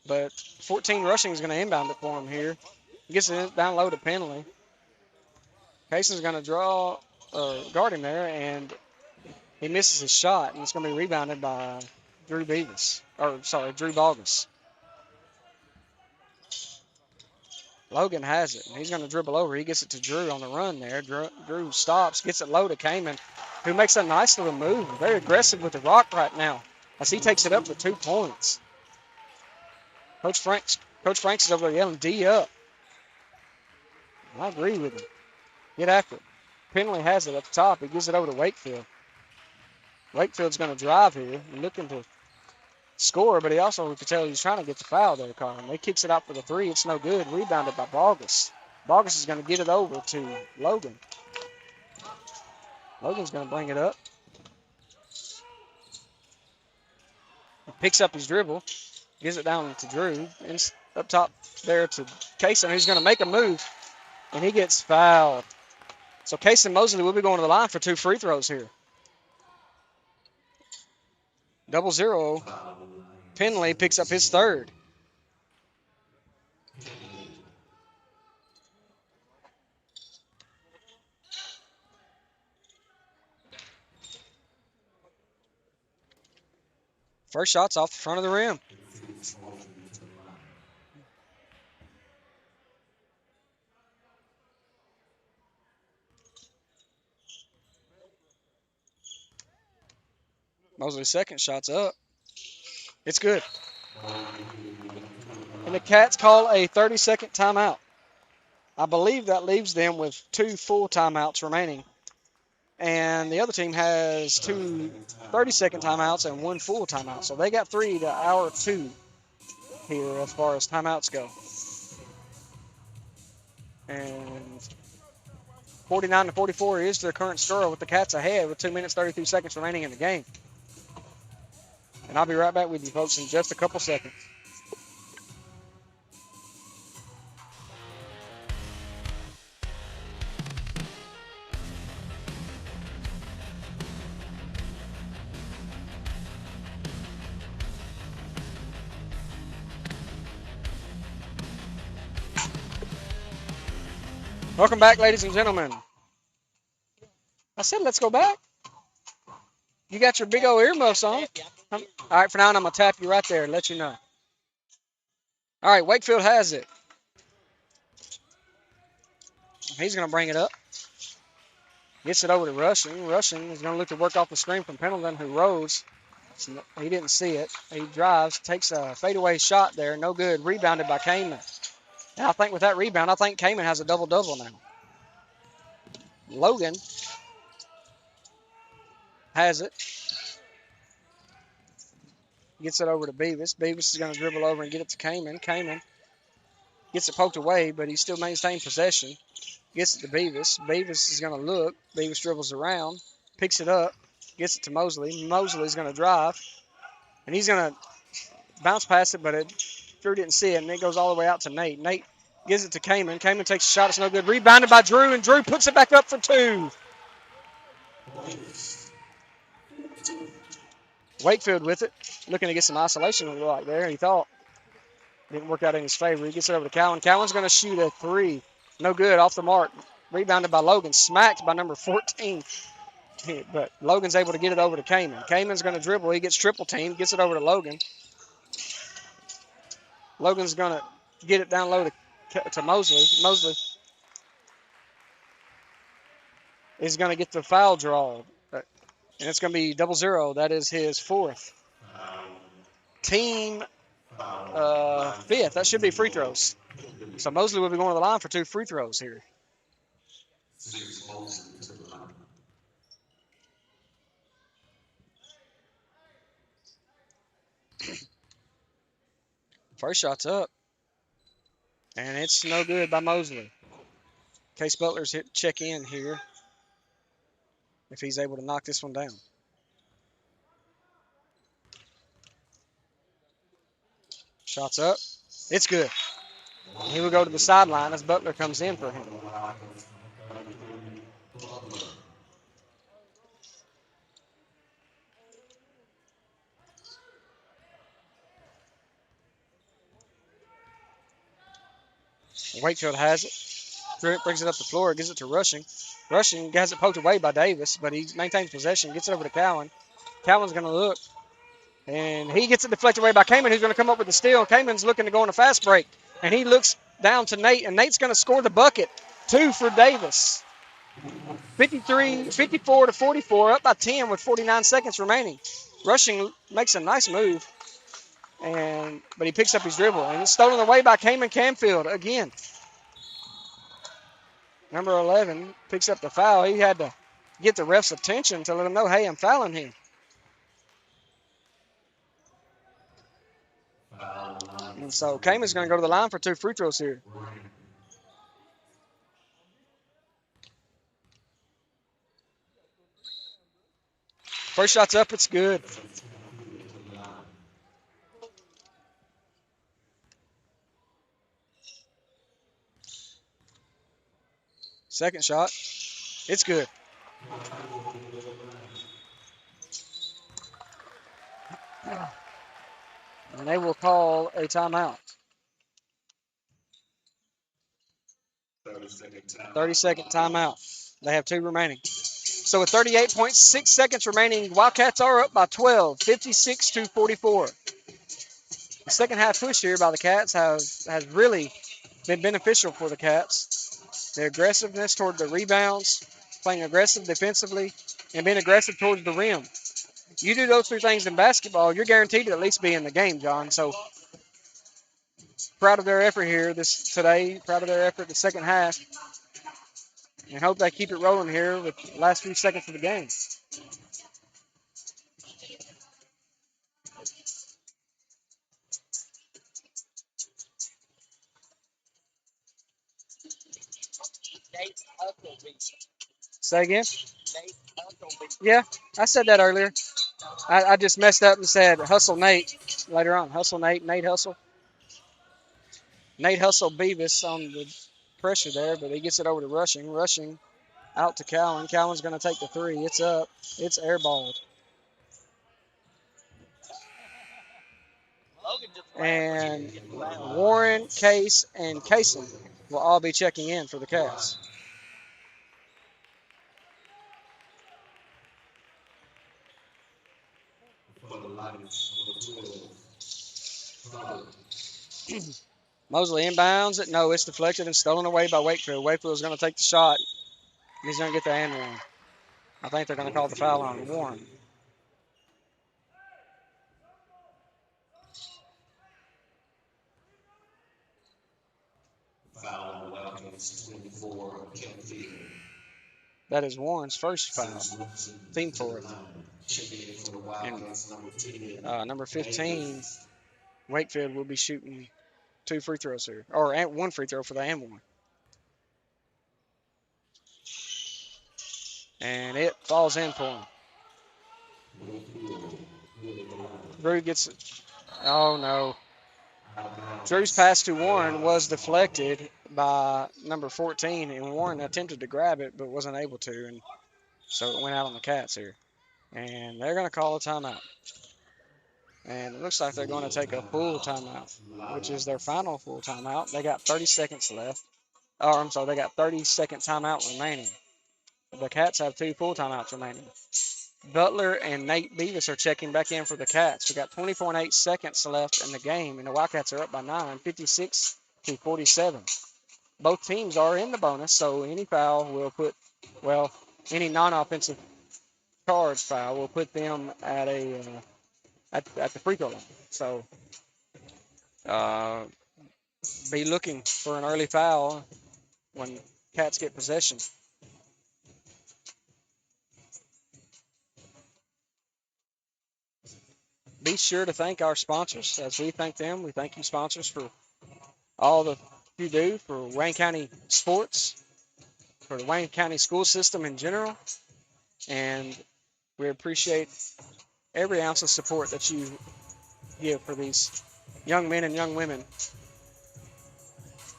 But 14 rushing is going to inbound it for him here. Gets it down low to Penley. Casey's going to guard him there, and he misses his shot, and it's going to be rebounded by Drew Bogus. Logan has it, and he's going to dribble over. He gets it to Drew on the run there. Drew stops, gets it low to Kamen, who makes a nice little move. Very aggressive with the rock right now as he takes it up for 2 points. Coach Franks is over there yelling, D up. I agree with him. Get after it. Penley has it up top. He gives it over to Wakefield. Wakefield's going to drive here and looking to score, but he also, we could tell he's trying to get the foul there, Colin. He kicks it out for the 3. It's no good. Rebounded by Bogus. Bogus is going to get it over to Logan. Logan's going to bring it up. He picks up his dribble, gives it down to Drew, and up top there to Kaysen, who's going to make a move, and he gets fouled. So Kaysen Mosley will be going to the line for 2 free throws here. 0-0. Penley picks up his third. First shot's off the front of the rim. Mosley's second shot's up. It's good. And the Cats call a 30-second timeout. I believe that leaves them with 2 full timeouts remaining. And the other team has 2 30-second timeouts and 1 full timeout. So they got 3 to our 2 here as far as timeouts go. And 49-44 is their current score with the Cats ahead with 2 minutes, 33 seconds remaining in the game. And I'll be right back with you folks in just a couple seconds. Welcome back, ladies and gentlemen. I said let's go back. You got your big old earmuffs on. All right, for now, I'm going to tap you right there and let you know. All right, Wakefield has it. He's going to bring it up. Gets it over to Rushing. Rushing is going to look to work off the screen from Pendleton, who rose. He didn't see it. He drives, takes a fadeaway shot there. No good. Rebounded by Kamen. And I think with that rebound, I think Kamen has a double-double now. Logan has it. Gets it over to Beavis. Beavis is going to dribble over and get it to Kamen. Kamen gets it poked away, but he still maintains possession. Gets it to Beavis. Beavis is going to look. Beavis dribbles around, picks it up, gets it to Mosley. Mosley's going to drive, and he's going to bounce past it, but Drew didn't see it, and it goes all the way out to Nate. Nate gives it to Kamen. Kamen takes a shot. It's no good. Rebounded by Drew, and Drew puts it back up for 2. Wakefield with it, looking to get some isolation right there. He thought didn't work out in his favor. He gets it over to Cowan. Cowan's going to shoot a 3. No good, off the mark. Rebounded by Logan, smacked by number 14. But Logan's able to get it over to Kamen. Kamen's going to dribble. He gets triple teamed, gets it over to Logan. Logan's going to get it down low to Mosley. Mosley is going to get the foul draw. And it's going to be 0-0. That is his 4th. Team 5th. That should be free throws. So Mosley will be going to the line for 2 free throws here. First shot's up. And it's no good by Mosley. Case Butler's hit check in here if he's able to knock this one down. Shot's up. It's good. He will go to the sideline as Butler comes in for him. Wakefield has it. Brings it up the floor, gives it to Rushing. Rushing has it poked away by Davis, but he maintains possession, gets it over to Cowan. Cowan's going to look, and he gets it deflected away by Kamen, who's going to come up with the steal. Kamen's looking to go on a fast break, and he looks down to Nate, and Nate's going to score the bucket. 2 for Davis. 54-44, up by 10 with 49 seconds remaining. Rushing makes a nice move, but he picks up his dribble, and it's stolen away by Kamen Camfield again. Number 11 picks up the foul. He had to get the ref's attention to let him know, hey, I'm fouling him. And so Kamen's going to go to the line for 2 free throws here. First shot's up. It's good. Second shot. It's good. And they will call a timeout. 30-second timeout. They have 2 remaining. So with 38.6 seconds remaining, Wildcats are up by 12, 56-44. The second half push here by the Cats has really been beneficial for the Cats. Their aggressiveness toward the rebounds, playing aggressive defensively, and being aggressive towards the rim. You do those 3 things in basketball, you're guaranteed to at least be in the game, John. So proud of their effort here today. Proud of their effort the second half, and hope they keep it rolling here with the last few seconds of the game. Say again? Yeah, I said that earlier. I just messed up and said Hustle Nate later on. Hustle Nate, Nate Hustle. Nate Hustle Beavis on the pressure there, but he gets it over to Rushing. Rushing out to Cowan. Cowan's going to take the 3. It's up. It's airballed. And Warren, Case, and Kaysen will all be checking in for the Cats. Mosley inbounds it. No, it's deflected and stolen away by Wakefield. Wakefield's going to take the shot. He's going to get the and one. I think they're going to call the foul on Warren. That is Warren's first foul. Team fourth. And number 15, Wakefield will be shooting 2 free throws here. Or 1 free throw for the and one. And it falls in for him. Drew gets it. Oh, no. Drew's pass to Warren was deflected by number 14, and Warren attempted to grab it but wasn't able to, and so it went out on the Cats here. And they're going to call a timeout. And it looks like they're going to take a full timeout, which is their final full timeout. They got 30 seconds left. Oh, I'm sorry, they got 30-second timeout remaining. The Cats have 2 full timeouts remaining. Butler and Nate Beavis are checking back in for the Cats. We got 20.8 seconds left in the game, and the Wildcats are up by 9, 56-47. Both teams are in the bonus, so any foul will put, well, any non-offensive charge foul will put them at at the free throw line. So be looking for an early foul when Cats get possession. Be sure to thank our sponsors as we thank them. We thank you, sponsors, for all that you do for Wayne County sports, for the Wayne County school system in general, and we appreciate every ounce of support that you give for these young men and young women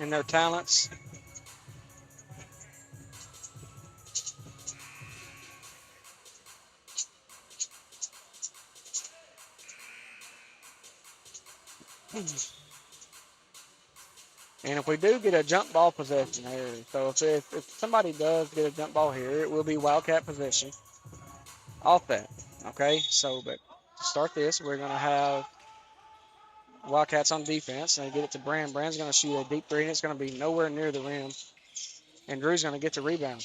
and their talents. And if we do get a jump ball possession here, so if somebody does get a jump ball here, it will be Wildcat possession off that. Okay, so but to start this, we're going to have Wildcats on defense, and they get it to Brand. Brand's going to shoot a deep 3, and it's going to be nowhere near the rim. And Drew's going to get the rebound.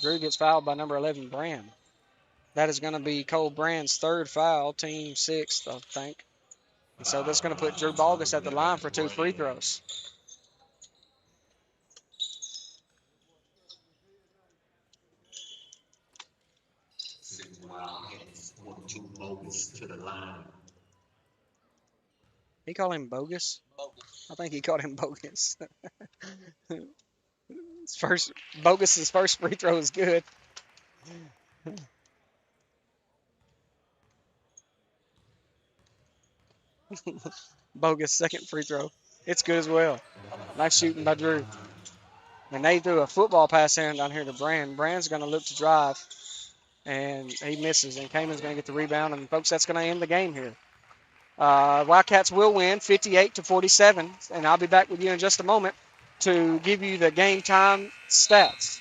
Drew gets fouled by number 11, Brand. That is going to be Cole Brand's 3rd foul, team 6th, I think. And so that's going to put Drew Balgus at the line for 2 free throws. He called him bogus? I think he called him bogus. Bogus's first free throw is good. Bogus second free throw. It's good as well. Nice shooting by Drew. And they threw a football pass down here to Brand. Brand's going to look to drive, and he misses. And Cayman's going to get the rebound. And, folks, that's going to end the game here. Wildcats will win 58-47. And I'll be back with you in just a moment to give you the game time stats.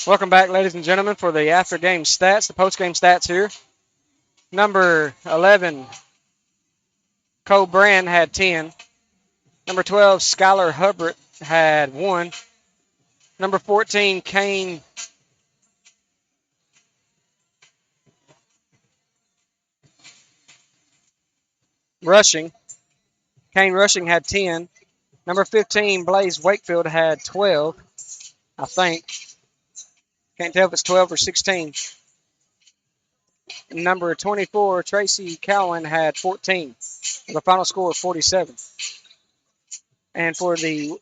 Welcome back, ladies and gentlemen, for the after-game stats, the post-game stats here. Number 11, Cole Brand had 10. Number 12, Skylar Hubbard had 1. Number 14, Kane Rushing. Kane Rushing had 10. Number 15, Blaze Wakefield had 12, I think. Can't tell if it's 12 or 16. Number 24, Tracy Cowan had 14. The final score of 47. And for the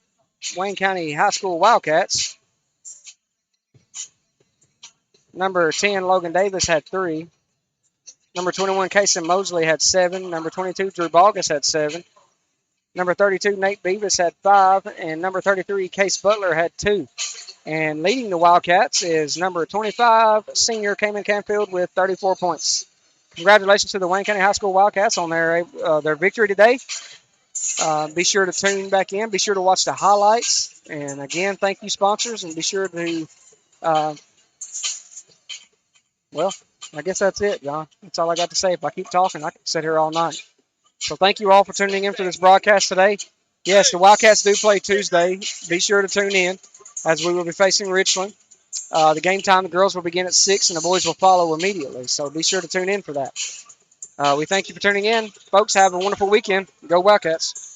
Wayne County High School Wildcats, number 10, Logan Davis had 3. Number 21, Kason Mosley had 7. Number 22, Drew Bogus had 7. Number 32, Nate Beavis had 5. And number 33, Case Butler had 2. And leading the Wildcats is number 25, senior Cayman Canfield with 34 points. Congratulations to the Wayne County High School Wildcats on their victory today. Be sure to tune back in. Be sure to watch the highlights. And again, thank you, sponsors. And be sure to, I guess that's it, John. That's all I got to say. If I keep talking, I can sit here all night. So thank you all for tuning in for this broadcast today. Yes, the Wildcats do play Tuesday. Be sure to tune in as we will be facing Richland. The game time, the girls will begin at 6 and the boys will follow immediately. So be sure to tune in for that. We thank you for tuning in. Folks, have a wonderful weekend. Go Wildcats.